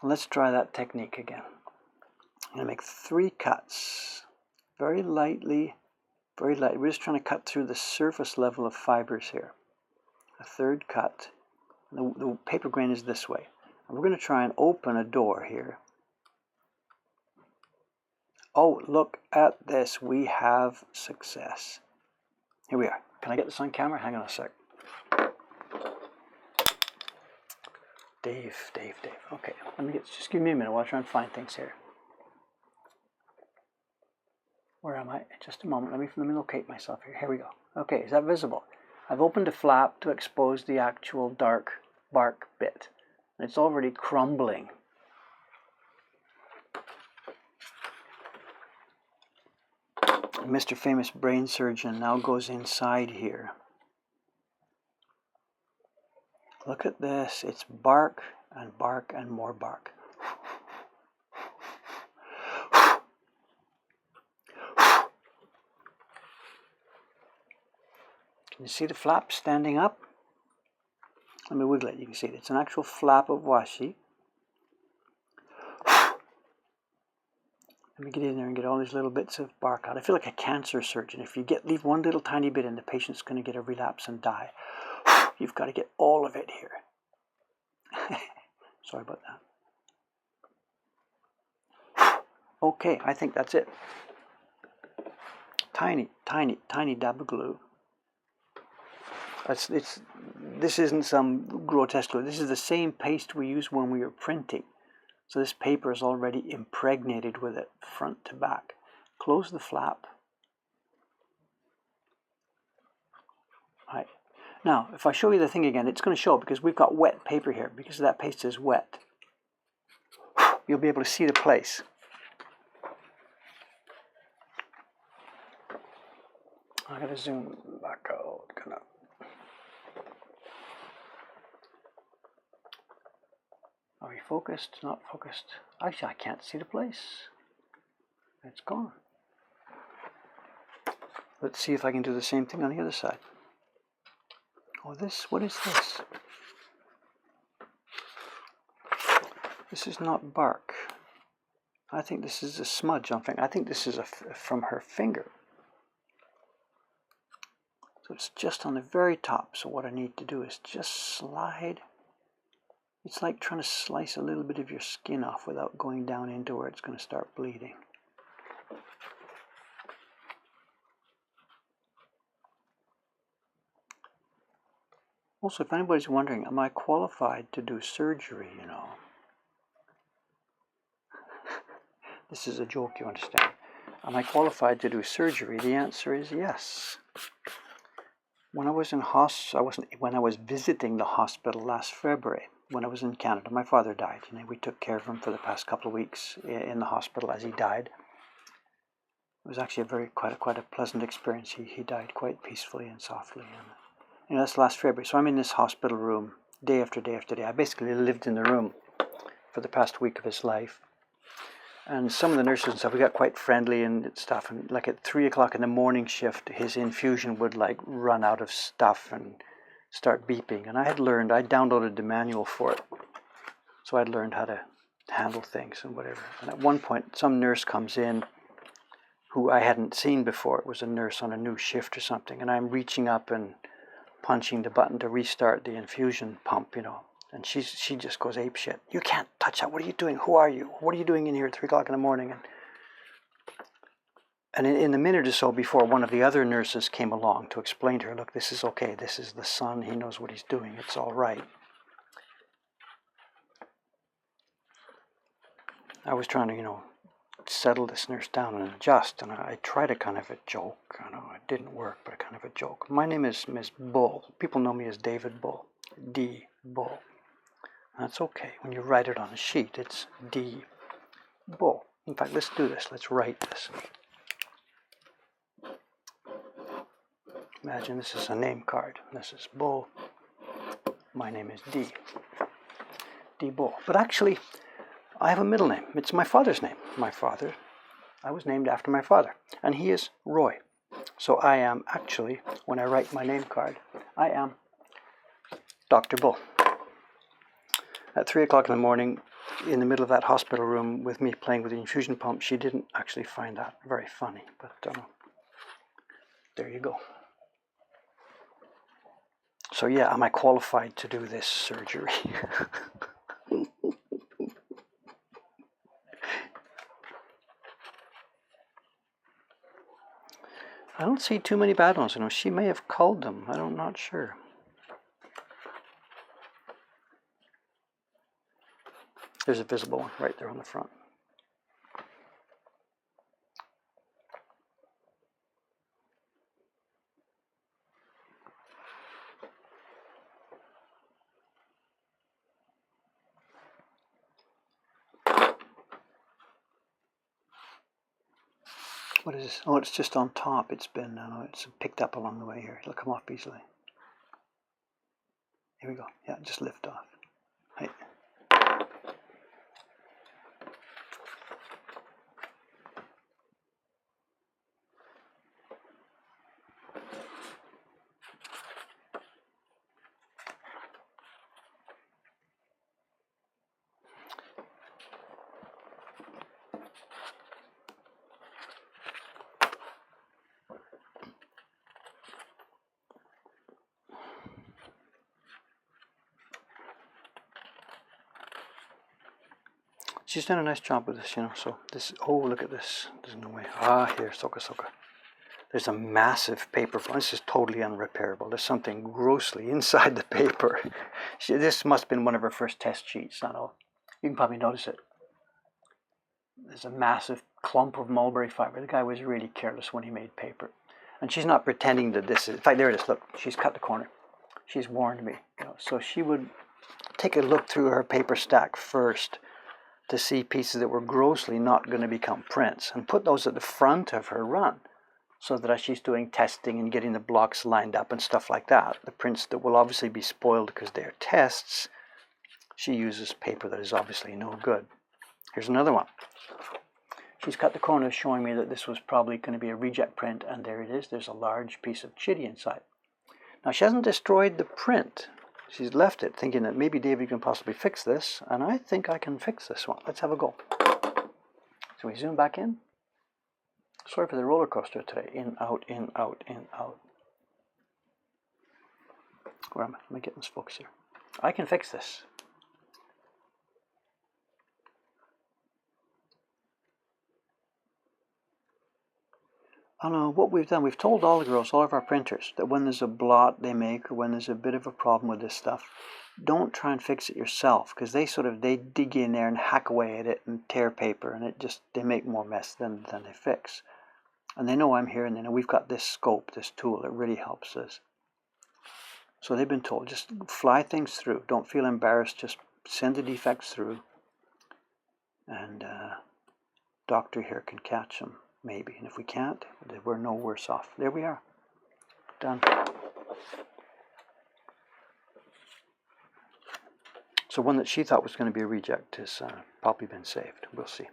Let's try that technique again. I'm going to make 3 cuts, very lightly, very lightly. We're just trying to cut through the surface level of fibers here. A 3rd cut. The paper grain is this way. And we're going to try and open a door here. Oh, look at this. We have success. Here we are. Can I get this on camera? Hang on a sec. Dave. Okay, just give me a minute while I try and find things here. Where am I? Just a moment. Let me locate myself here. Here we go. Okay, is that visible? I've opened a flap to expose the actual dark bark bit. And it's already crumbling. Mr. Famous Brain Surgeon now goes inside here. Look at this. It's bark and more bark. Can you see the flap standing up? Let me wiggle it. You can see it. It's an actual flap of washi. Let me get in there and get all these little bits of bark out. I feel like a cancer surgeon. If you leave one little tiny bit in, the patient's going to get a relapse and die. You've got to get all of it here. Sorry about that. Okay, I think that's it. Tiny dab of glue. This isn't some grotesque glue. This is the same paste we use when we were printing. So this paper is already impregnated with it, front to back. Close the flap. Right. Now, if I show you the thing again, it's going to show because we've got wet paper here. Because that paste is wet, you'll be able to see the place. I'm going to zoom back out. Are we focused? Not focused. Actually, I can't see the place. It's gone. Let's see if I can do the same thing on the other side. Oh, what is this? This is not bark. I think this is a smudge on finger. I think this is from her finger. So it's just on the very top. So what I need to do is just slide. It's like trying to slice a little bit of your skin off without going down into where it's going to start bleeding. Also, if anybody's wondering, am I qualified to do surgery, you know? This is a joke, you understand. Am I qualified to do surgery? The answer is yes. When I was when I was visiting the hospital last February, when I was in Canada, my father died. You know, we took care of him for the past couple of weeks in the hospital as he died. It was actually quite a pleasant experience. He died quite peacefully and softly. And, you know, that's last February. So I'm in this hospital room day after day after day. I basically lived in the room for the past week of his life. And some of the nurses and stuff, we got quite friendly and stuff. And like at 3 o'clock in the morning shift, his infusion would like run out of stuff and start beeping. And I downloaded the manual for it. So I'd learned how to handle things and whatever. And at one point, some nurse comes in who I hadn't seen before. It was a nurse on a new shift or something. And I'm reaching up and punching the button to restart the infusion pump, you know. And she just goes apeshit. You can't touch that. What are you doing? Who are you? What are you doing in here at 3 o'clock in the morning? And in the minute or so before, one of the other nurses came along to explain to her, look, this is okay. This is the son. He knows what he's doing. It's all right. I was trying to, you know, settle this nurse down and adjust. And I tried a kind of a joke. I know it didn't work, but a kind of a joke. My name is Miss Bull. People know me as David Bull. D. Bull. That's okay. When you write it on a sheet, it's D. Bull. In fact, let's do this. Let's write this. Imagine this is a name card. This is Bull. My name is D. D. Bull. But actually, I have a middle name. It's my father's name. I was named after my father. And he is Roy. So I am actually, when I write my name card, I am Dr. Bull. At 3 o'clock in the morning, in the middle of that hospital room with me playing with the infusion pump, she didn't actually find that very funny. But there you go. So yeah, am I qualified to do this surgery? I don't see too many bad ones. She may have culled them. I'm not sure. There's a visible one right there on the front. What is this? Oh, it's just on top. It's been, it's picked up along the way here. It'll come off easily. Here we go. Yeah, just lift off. Right. She's done a nice job with this, so this, oh, look at this. There's no way. Here, soka. There's a massive paper. This is totally unrepairable. There's something grossly inside the paper. This must have been one of her first test sheets. Not all. You can probably notice it. There's a massive clump of mulberry fiber. The guy was really careless when he made paper. And she's not pretending that this is, in fact, there it is. Look, she's cut the corner. She's warned me. So she would take a look through her paper stack first to see pieces that were grossly not going to become prints and put those at the front of her run so that as she's doing testing and getting the blocks lined up and stuff like that, the prints that will obviously be spoiled because they're tests, she uses paper that is obviously no good. Here's another one. She's cut the corners showing me that this was probably going to be a reject print, and there it is. There's a large piece of chitty inside. Now she hasn't destroyed the print. She's left it thinking that maybe David can possibly fix this, and I think I can fix this one. Let's have a go. So we zoom back in. Sorry for the roller coaster today. In, out, in, out, in, out. Where am I? Let me get this focus here. I can fix this. I don't know what we've done. We've told all the girls, all of our printers, that when there's a blot they make or when there's a bit of a problem with this stuff, don't try and fix it yourself, because they dig in there and hack away at it and tear paper, and they make more mess than they fix. And they know I'm here, and they know we've got this scope, this tool that really helps us. So they've been told, just fly things through. Don't feel embarrassed. Just send the defects through, and doctor here can catch them. Maybe, and if we can't, we're no worse off. There we are. Done. So one that she thought was going to be a reject has probably been saved. We'll see.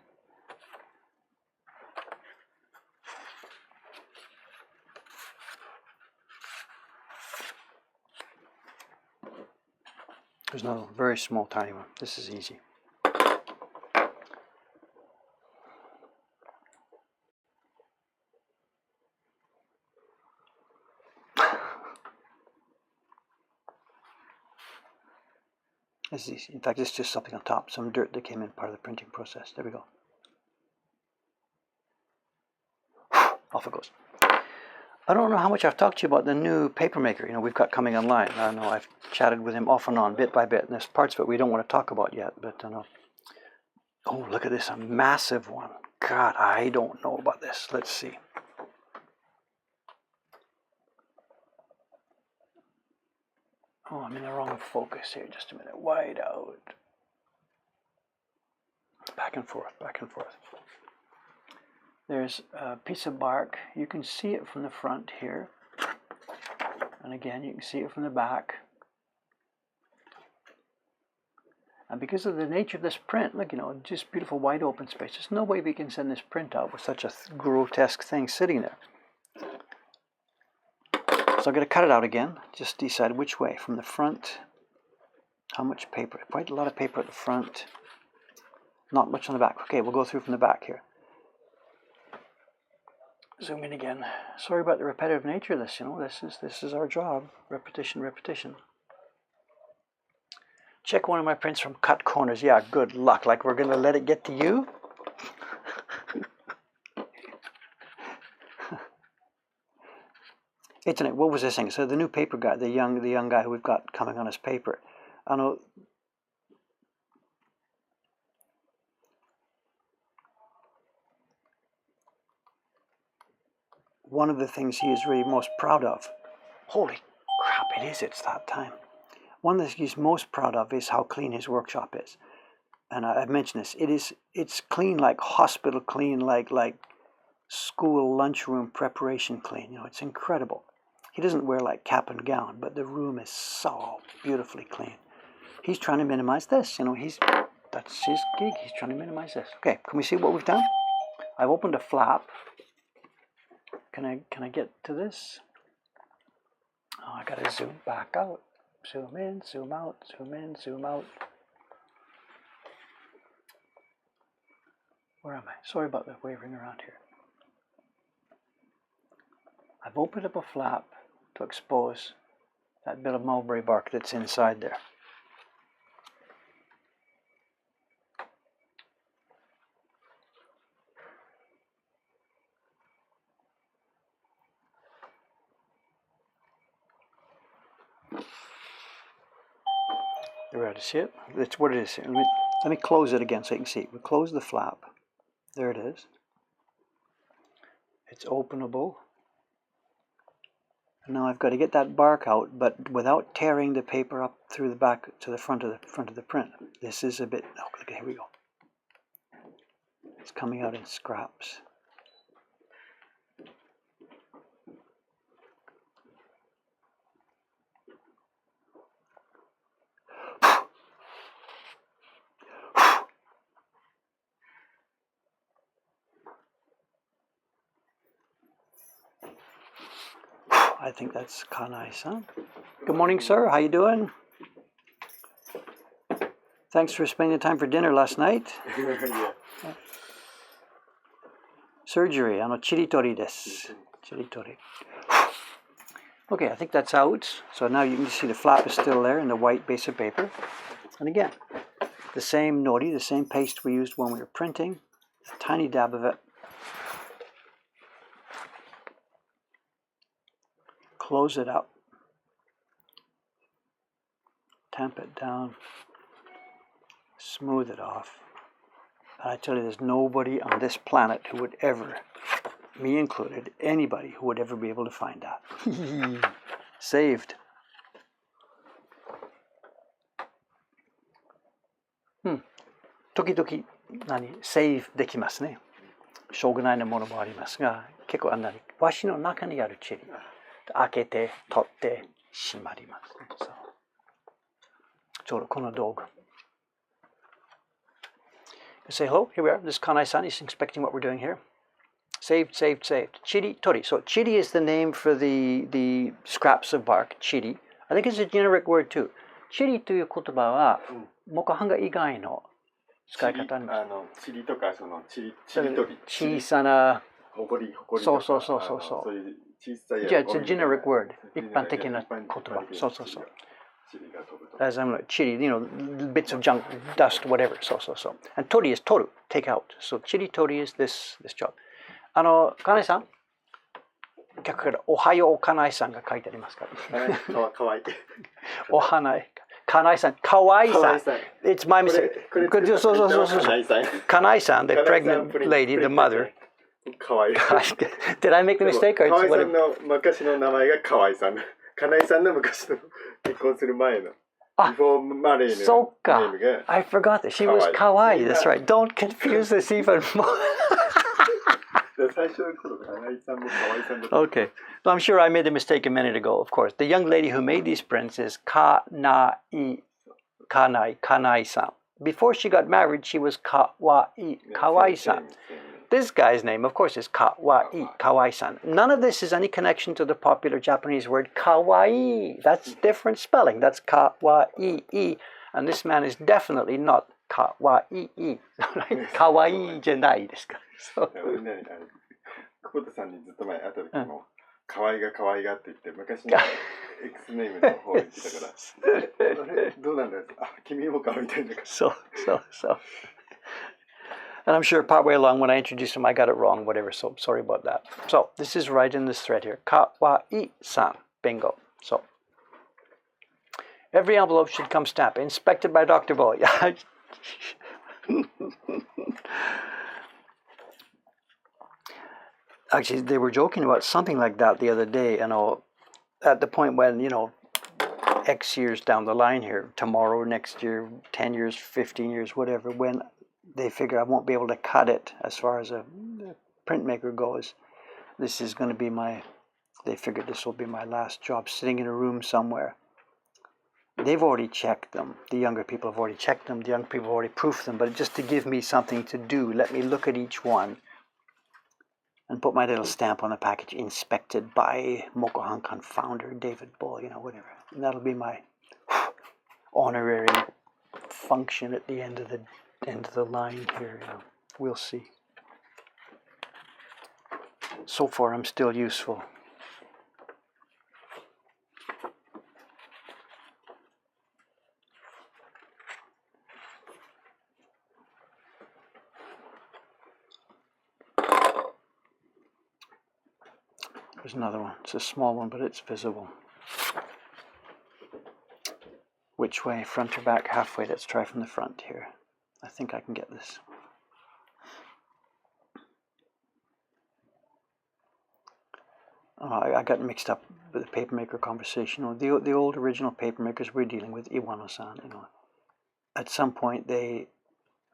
There's another very small, tiny one. This is easy. This is easy. In fact, it's just something on top, some dirt that came in part of the printing process. There we go. Off it goes. I don't know how much I've talked to you about the new paper maker, we've got coming online. I know I've chatted with him off and on, bit by bit, and there's parts of it we don't want to talk about yet, but I know. Oh, look at this, a massive one. God, I don't know about this. Let's see. Oh, I'm in the wrong focus here. Just a minute. Wide out. Back and forth, back and forth. There's a piece of bark. You can see it from the front here. And again, you can see it from the back. And because of the nature of this print, look, just beautiful wide open space. There's no way we can send this print out with such a grotesque thing sitting there. So I'm going to cut it out again. Just decide which way. From the front, how much paper. Quite a lot of paper at the front. Not much on the back. Okay, we'll go through from the back here. Zoom in again. Sorry about the repetitive nature of this, you know, this is our job. Repetition, repetition. Check one of my prints from cut corners. Yeah, good luck. Like we're gonna let it get to you? Internet, what was this thing? So the new paper guy, the young guy who we've got coming on his paper. I know. One of the things he is really most proud of, holy crap, it's that time. One of the things he's most proud of is how clean his workshop is. And I've mentioned this, it's clean like hospital clean, like school lunchroom preparation clean, you know, it's incredible. He doesn't wear like cap and gown, but the room is so beautifully clean. He's trying to minimize this, you know, that's his gig, he's trying to minimize this. Okay, can we see what we've done? I've opened a flap. Can I get to this? Oh, I gotta zoom back out. Zoom in, zoom out, zoom in, zoom out. Where am I? Sorry about the wavering around here. I've opened up a flap to expose that bit of mulberry bark that's inside there. You ready to see it? That's what it is. Let me close it again so you can see. We close the flap. There it is. It's openable. And now I've got to get that bark out, but without tearing the paper up through the back to the front of the print. This is a bit. Oh, okay, here we go. It's coming out in scraps. I think that's Kanai-san. Good morning, sir. How you doing? Thanks for spending the time for dinner last night. Yeah. Surgery, chiritori desu. Chiritori. Okay, I think that's out. So now you can see the flap is still there in the white base of paper. And again, the same nori, the same paste we used when we were printing. A tiny dab of it. Close it up, tamp it down, smooth it off. And I tell you, there's nobody on this planet who would ever, me included, anybody who would ever be able to find that. Saved. Toki-toki, save できますね。しょうがないなものもありますが、結構和紙の中にあるチリ。開けて、取って、閉まります。ちょうどこの道具。Say hello, here we are. This is Kanai-san. He's inspecting what we're doing here. Saved, saved, saved. Chiri tori. So chiri is the name for the scraps of bark, chiri. I think it's a generic word too. Chiri という言葉は、Mokuhankan以外の使い方に。チリとかそのチリ取り。小さな。ほこりそうそうそうそうそう。Yeah, it's a generic word. 一般的な言葉。そうそうそう。As I'm like, chiri, you know, bits of junk, dust, whatever. So. And tori is toru, take out. So chiri tori is this job. 金井さん、逆からおはよう金井さんが書いてありますから。かわいい。おはない。金井さん、かわいさん。It's my mistake. そう。金井さん, the pregnant lady, the mother. かわいい。Did I make the mistake? かわいさんの昔の名前がかわいさん。金井さんの昔の結婚する前の。そうか。I forgot that. She was かわいい. That's right. Don't confuse this even more. Okay. So I'm sure I made a mistake a minute ago, of course. The young lady who made these prints is Kanai-san. Before she got married, she was Kawai-san. This guy's name, of course, is Kawai-san. None of this is any connection to the popular Japanese word kawaii. That's different spelling. That's kawaii. And this man is definitely not かわいい。かわいいじゃないですか。そう。俺ね、久保田さんにずっと前会った時も、可愛が可愛がって言って、昔の X ネームの方に来たから、あれどうなんだよ。あ、君もかみたいな。So. And I'm sure partway along when I introduced him, I got it wrong, whatever, so sorry about that. So this is right in this thread here. Kawaii-san. Bingo. So every envelope should come stamped. Inspected by Dr. Bull. Actually, they were joking about something like that the other day, at the point when, X years down the line here, tomorrow, next year, 10 years, 15 years, whatever, when they figure I won't be able to cut it as far as a printmaker goes. This is going to be they figured this will be my last job, sitting in a room somewhere. They've already checked them. The younger people have already checked them. The young people have already proofed them. But just to give me something to do, let me look at each one and put my little stamp on the package, inspected by Mokuhankan founder David Bull, whatever. And that'll be my honorary function at the end of the line here. We'll see. So far, I'm still useful. There's another one. It's a small one, but it's visible. Which way? Front or back? Halfway. Let's try from the front here. I think I can get this. I got mixed up with the papermaker conversation. The old original papermakers we're dealing with, Iwano-san, at some point they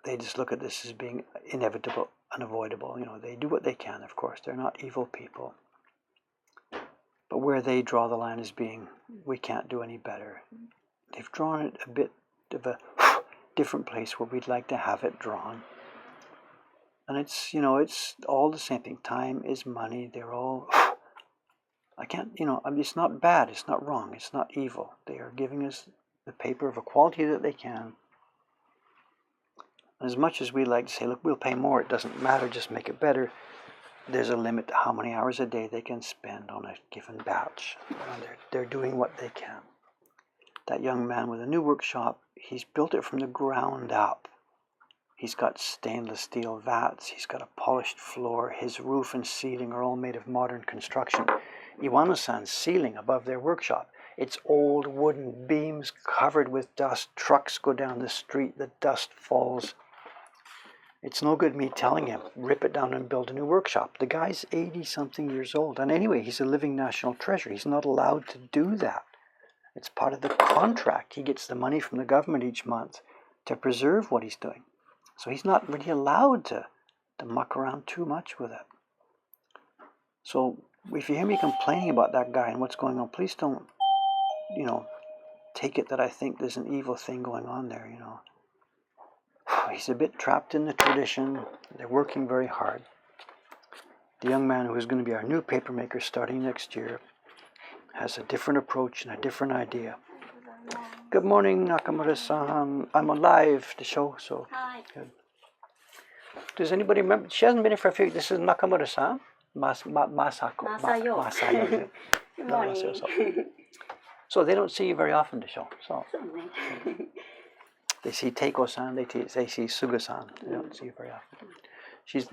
just look at this as being inevitable, unavoidable. They do what they can, of course. They're not evil people. But where they draw the line as being, we can't do any better. They've drawn it a bit of a different place where we'd like to have it drawn. And it's all the same thing. Time is money. They're all, I can't, it's not bad. It's not wrong. It's not evil. They are giving us the paper of a quality that they can. And as much as we like to say, look, we'll pay more, it doesn't matter, just make it better. There's a limit to how many hours a day they can spend on a given batch. And they're doing what they can. That young man with a new workshop, he's built it from the ground up. He's got stainless steel vats, he's got a polished floor, his roof and ceiling are all made of modern construction. Iwano-san's ceiling above their workshop, it's old wooden beams covered with dust. Trucks go down the street, the dust falls. It's no good me telling him, rip it down and build a new workshop. The guy's 80-something years old. And anyway, he's a living national treasure. He's not allowed to do that. It's part of the contract. He gets the money from the government each month to preserve what he's doing. So he's not really allowed to muck around too much with it. So if you hear me complaining about that guy and what's going on, please don't, take it that I think there's an evil thing going on there, He's a bit trapped in the tradition. They're working very hard. The young man who is going to be our new papermaker starting next year has a different approach and a different idea. Good morning, Nakamura-san. I'm on live, the show, so good. Does anybody remember? She hasn't been here for a few. This is Nakamura-san. Masayo. Good morning. So they don't see you very often, the show. So they see Teiko-san, they see Suga-san. They don't see you very often.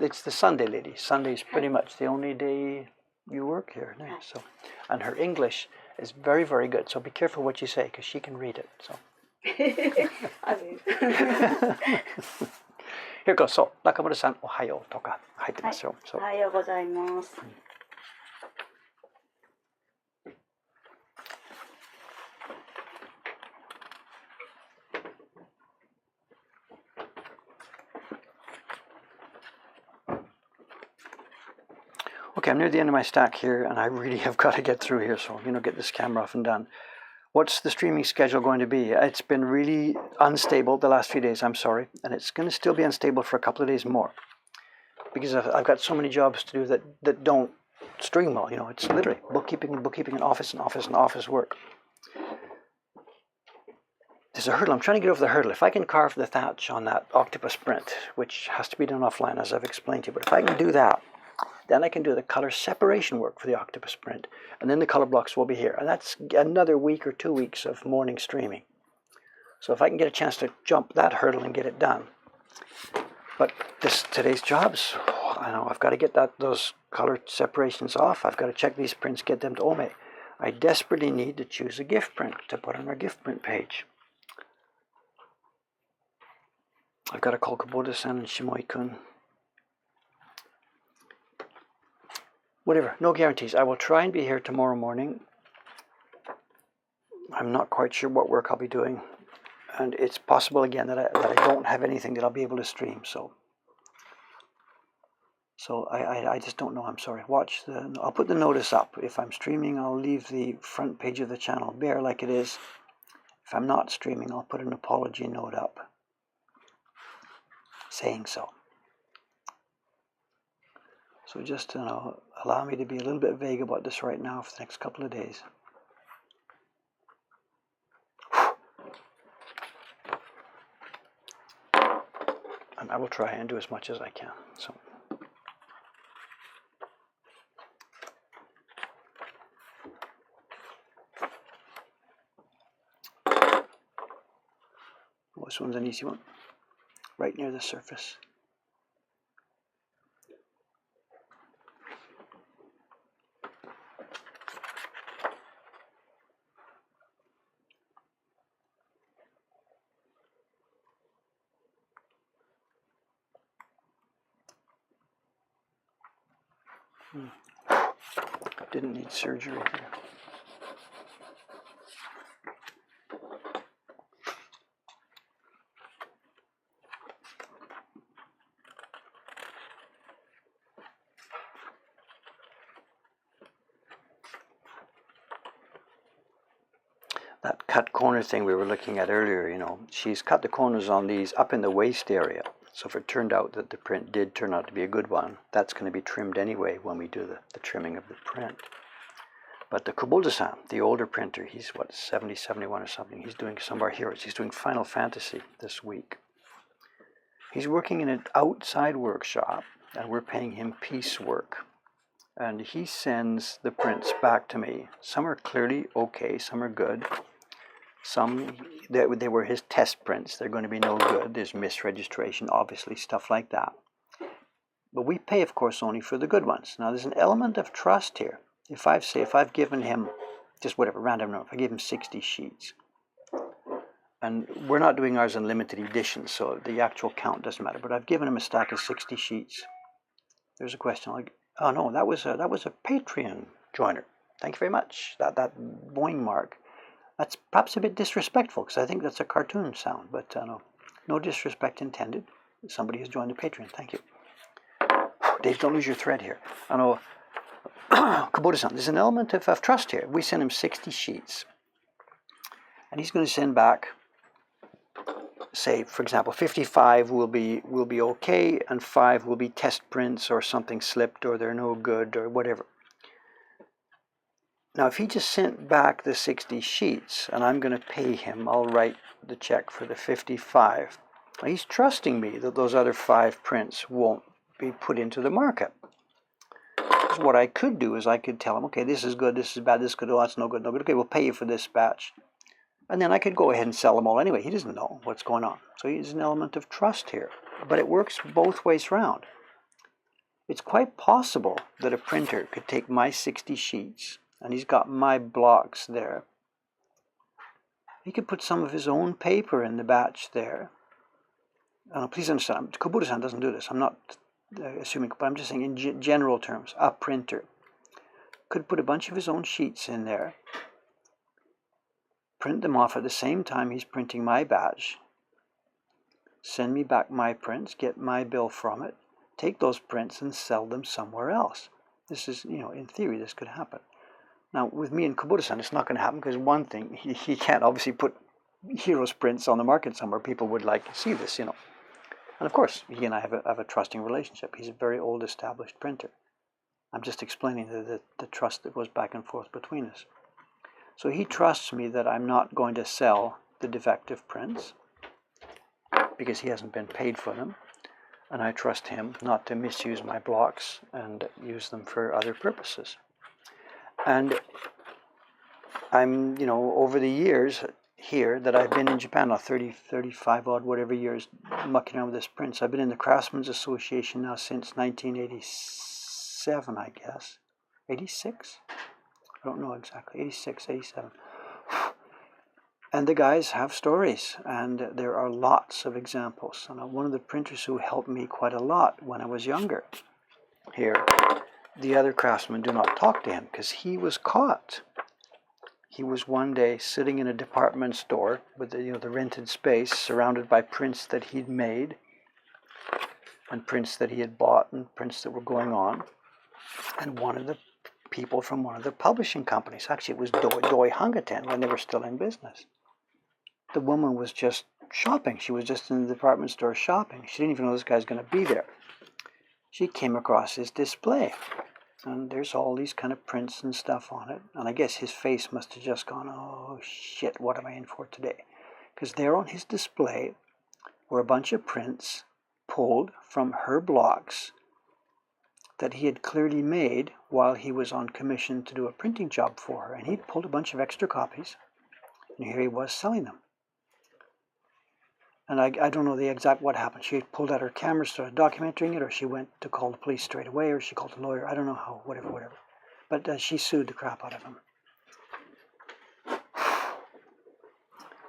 It's the Sunday lady. Sunday's pretty much the only day you work here. So, and her English is very, very good. So be careful what you say, because she can read it. So. Here goes. So, Nakamura-san, ohayo toka入ってますよ。おはようございます。Okay, I'm near the end of my stack here, and I really have got to get through here, so get this camera off and done. What's the streaming schedule going to be? It's been really unstable the last few days, I'm sorry, and it's going to still be unstable for a couple of days more, because I've got so many jobs to do that don't stream well. It's literally bookkeeping and office work. there's a hurdle. I'm trying to get over the hurdle. If I can carve the thatch on that octopus print, which has to be done offline as I've explained to you, but if I can do that, then I can do the color separation work for the octopus print, and then the color blocks will be here. And that's another week or 2 weeks of morning streaming. So if I can get a chance to jump that hurdle and get it done. But today's jobs, I know I've got to get those color separations off. I've got to check these prints, get them to Ome. I desperately need to choose a gift print to put on our gift print page. I've got to call Kubota-san and Shimoi-kun. Whatever, no guarantees. I will try and be here tomorrow morning. I'm not quite sure what work I'll be doing. And it's possible again that I don't have anything that I'll be able to stream. So I just don't know. I'm sorry. I'll put the notice up. If I'm streaming, I'll leave the front page of the channel bare like it is. If I'm not streaming, I'll put an apology note up saying so. So just allow me to be a little bit vague about this right now for the next couple of days. And I will try and do as much as I can. So. Oh, this one's an easy one. Right near the surface. Didn't need surgery here. That cut corner thing we were looking at earlier, she's cut the corners on these up in the waist area. So if it turned out that the print did turn out to be a good one, that's going to be trimmed anyway when we do the trimming of the print. But the Kubota-san, the older printer, he's 70, 71 or something. He's doing some of our heroes. He's doing Final Fantasy this week. He's working in an outside workshop, and we're paying him piecework. And he sends the prints back to me. Some are clearly okay, some are good. Some, they were his test prints. They're going to be no good. There's misregistration, obviously, stuff like that. But we pay, of course, only for the good ones. Now, there's an element of trust here. If I've given him, just whatever, random number, if I give him 60 sheets, and we're not doing ours in limited editions, so the actual count doesn't matter, but I've given him a stack of 60 sheets. There's a question like, oh no, that was a Patreon joiner. Thank you very much. That Boeing mark. That's perhaps a bit disrespectful because I think that's a cartoon sound, but no disrespect intended. Somebody has joined the Patreon. Thank you. Dave, don't lose your thread here. I know, Kubota-san, there's an element of trust here. We send him 60 sheets, and he's going to send back, say, for example, 55 will be okay, and 5 will be test prints or something slipped or they're no good or whatever. Now, if he just sent back the 60 sheets and I'm going to pay him, I'll write the check for the 55. Now, he's trusting me that those other 5 prints won't be put into the market. So what I could do is I could tell him, okay, this is good, this is bad, this is good, oh, that's no good, no good. Okay, we'll pay you for this batch. And then I could go ahead and sell them all anyway. He doesn't know what's going on. So there's an element of trust here. But it works both ways around. It's quite possible that a printer could take my 60 sheets, and he's got my blocks there. He could put some of his own paper in the batch there. Please understand, Kubota-san doesn't do this. I'm not assuming, but I'm just saying in general terms, a printer could put a bunch of his own sheets in there, print them off at the same time he's printing my batch, send me back my prints, get my bill from it, take those prints and sell them somewhere else. This is, in theory, this could happen. Now, with me and Kubota-san, it's not going to happen because one thing, he can't obviously put Heroes prints on the market somewhere. People would like to see this, And of course, he and I have a trusting relationship. He's a very old, established printer. I'm just explaining the trust that goes back and forth between us. So he trusts me that I'm not going to sell the defective prints because he hasn't been paid for them, and I trust him not to misuse my blocks and use them for other purposes. And I'm, over the years here that I've been in Japan, 30, 35 odd, whatever years, mucking around with this prints. I've been in the Craftsmen's Association now since 1987, I guess. 86? I don't know exactly. 86, 87. And the guys have stories, and there are lots of examples. And one of the printers who helped me quite a lot when I was younger here, the other craftsmen do not talk to him because he was caught. He was one day sitting in a department store with the rented space, surrounded by prints that he'd made, and prints that he had bought, and prints that were going on. And one of the people from one of the publishing companies, actually it was Doi Hungaten when they were still in business. The woman was just shopping. She was just in the department store shopping. She didn't even know this guy's going to be there. She came across his display, and there's all these kind of prints and stuff on it. And I guess his face must have just gone, oh shit, what am I in for today? Because there on his display were a bunch of prints pulled from her blocks that he had clearly made while he was on commission to do a printing job for her. And he'd pulled a bunch of extra copies, and here he was selling them. And I don't know the exact what happened. She pulled out her camera, started documenting it, or she went to call the police straight away, or she called a lawyer. I don't know how, whatever. But she sued the crap out of him.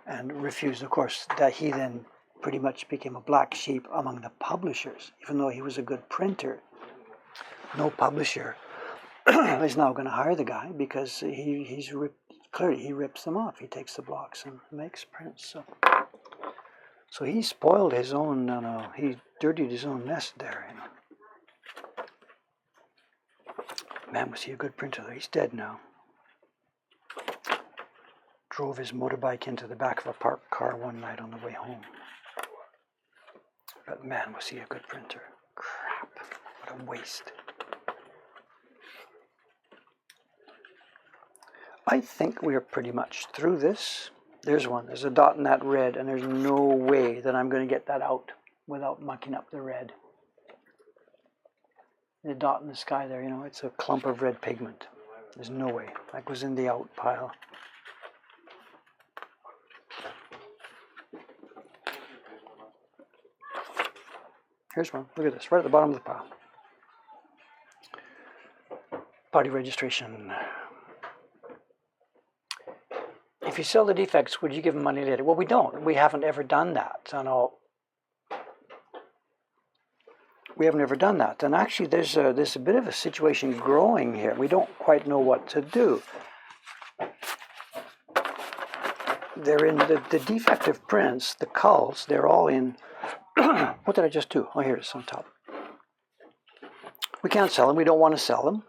And refused, of course, that he then pretty much became a black sheep among the publishers. Even though he was a good printer, no publisher is now going to hire the guy because clearly he rips them off. He takes the blocks and makes prints. So he spoiled his own, he dirtied his own nest there. Man, was he a good printer though. He's dead now. Drove his motorbike into the back of a parked car one night on the way home. But man, was he a good printer. Crap, what a waste. I think we are pretty much through this. There's one. There's a dot in that red, and there's no way that I'm going to get that out without mucking up the red. The dot in the sky there, it's a clump of red pigment. There's no way. That goes in the out pile. Here's one. Look at this, right at the bottom of the pile. Party registration. If you sell the defects, would you give them money later? Well, we don't. We haven't ever done that. We haven't ever done that. And actually, there's a bit of a situation growing here. We don't quite know what to do. They're in the defective prints, the culls, they're all in... What did I just do? Oh, here it is on top. We can't sell them. We don't want to sell them.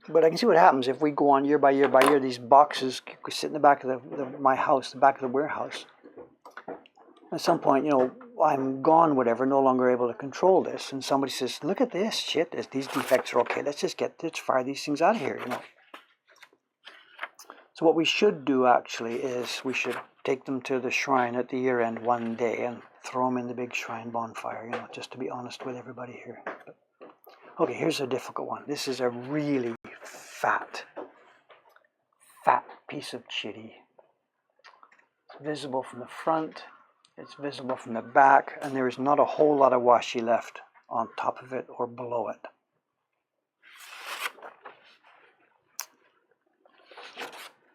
But I can see what happens if we go on year by year by year. These boxes sit in the back of my house, the back of the warehouse. At some point, I'm gone, whatever, no longer able to control this. And somebody says, look at this shit. These defects are okay. Let's fire these things out of here, So what we should do, actually, is we should take them to the shrine at the year end one day and throw them in the big shrine bonfire, just to be honest with everybody here. Okay, here's a difficult one. This is a really fat piece of chitty. It's visible from the front, it's visible from the back, and there is not a whole lot of washi left on top of it or below it.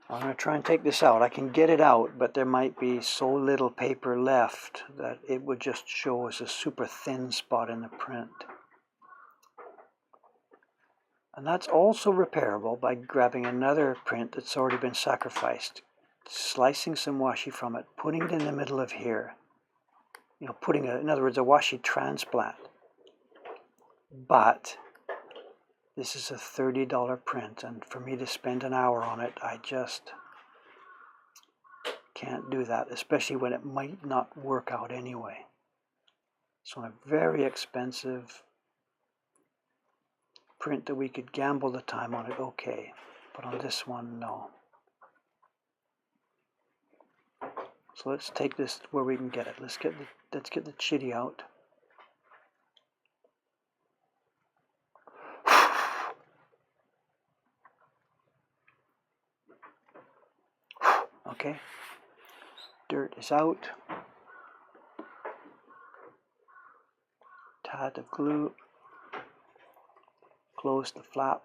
I'm going to try and take this out. I can get it out, but there might be so little paper left that it would just show as a super thin spot in the print. And that's also repairable by grabbing another print that's already been sacrificed, slicing some washi from it, putting it in the middle of here. In other words, a washi transplant. But this is a $30 print, and for me to spend an hour on it, I just can't do that, especially when it might not work out anyway. So a very expensive print that we could gamble the time on it, okay. But on this one, no. So let's take this where we can get it. Let's get the chitty out. Okay. Dirt is out. Tad of glue. Close the flap.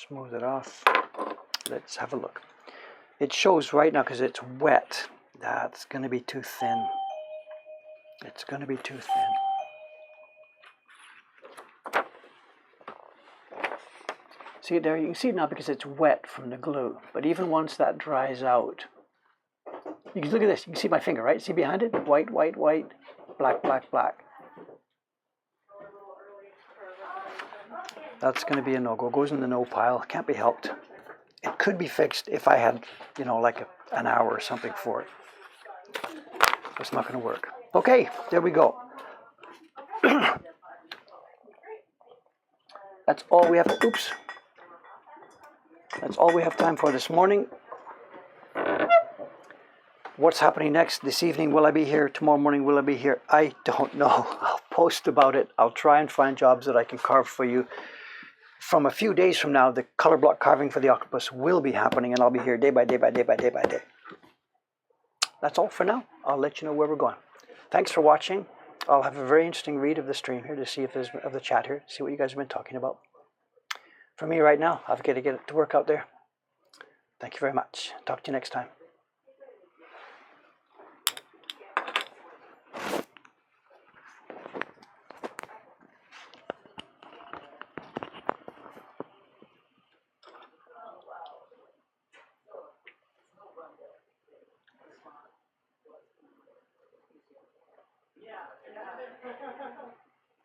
Smooth it off. Let's have a look. It shows right now, because it's wet, that's going to be too thin. It's going to be too thin. See there, you can see it now because it's wet from the glue. But even once that dries out, you can look at this. You can see my finger, right? See behind it? White, white, white, black, black, black. That's going to be a no-go. Goes in the no pile. Can't be helped. It could be fixed if I had, you know, like an hour or something for it. It's not going to work. Okay, there we go. That's all we have. Oops. That's all we have time for this morning. What's happening next this evening? Will I be here? Tomorrow morning, will I be here? I don't know. I'll post about it. I'll try and find jobs that I can carve for you. From a few days from now, the color block carving for the octopus will be happening, and I'll be here day by day by day by day by day. That's all for now. I'll let you know where we're going. Thanks for watching. I'll have a very interesting read of the stream here to see if there's of the chat here, see what you guys have been talking about. For me right now, I've got to get it to work out there. Thank you very much. Talk to you next time.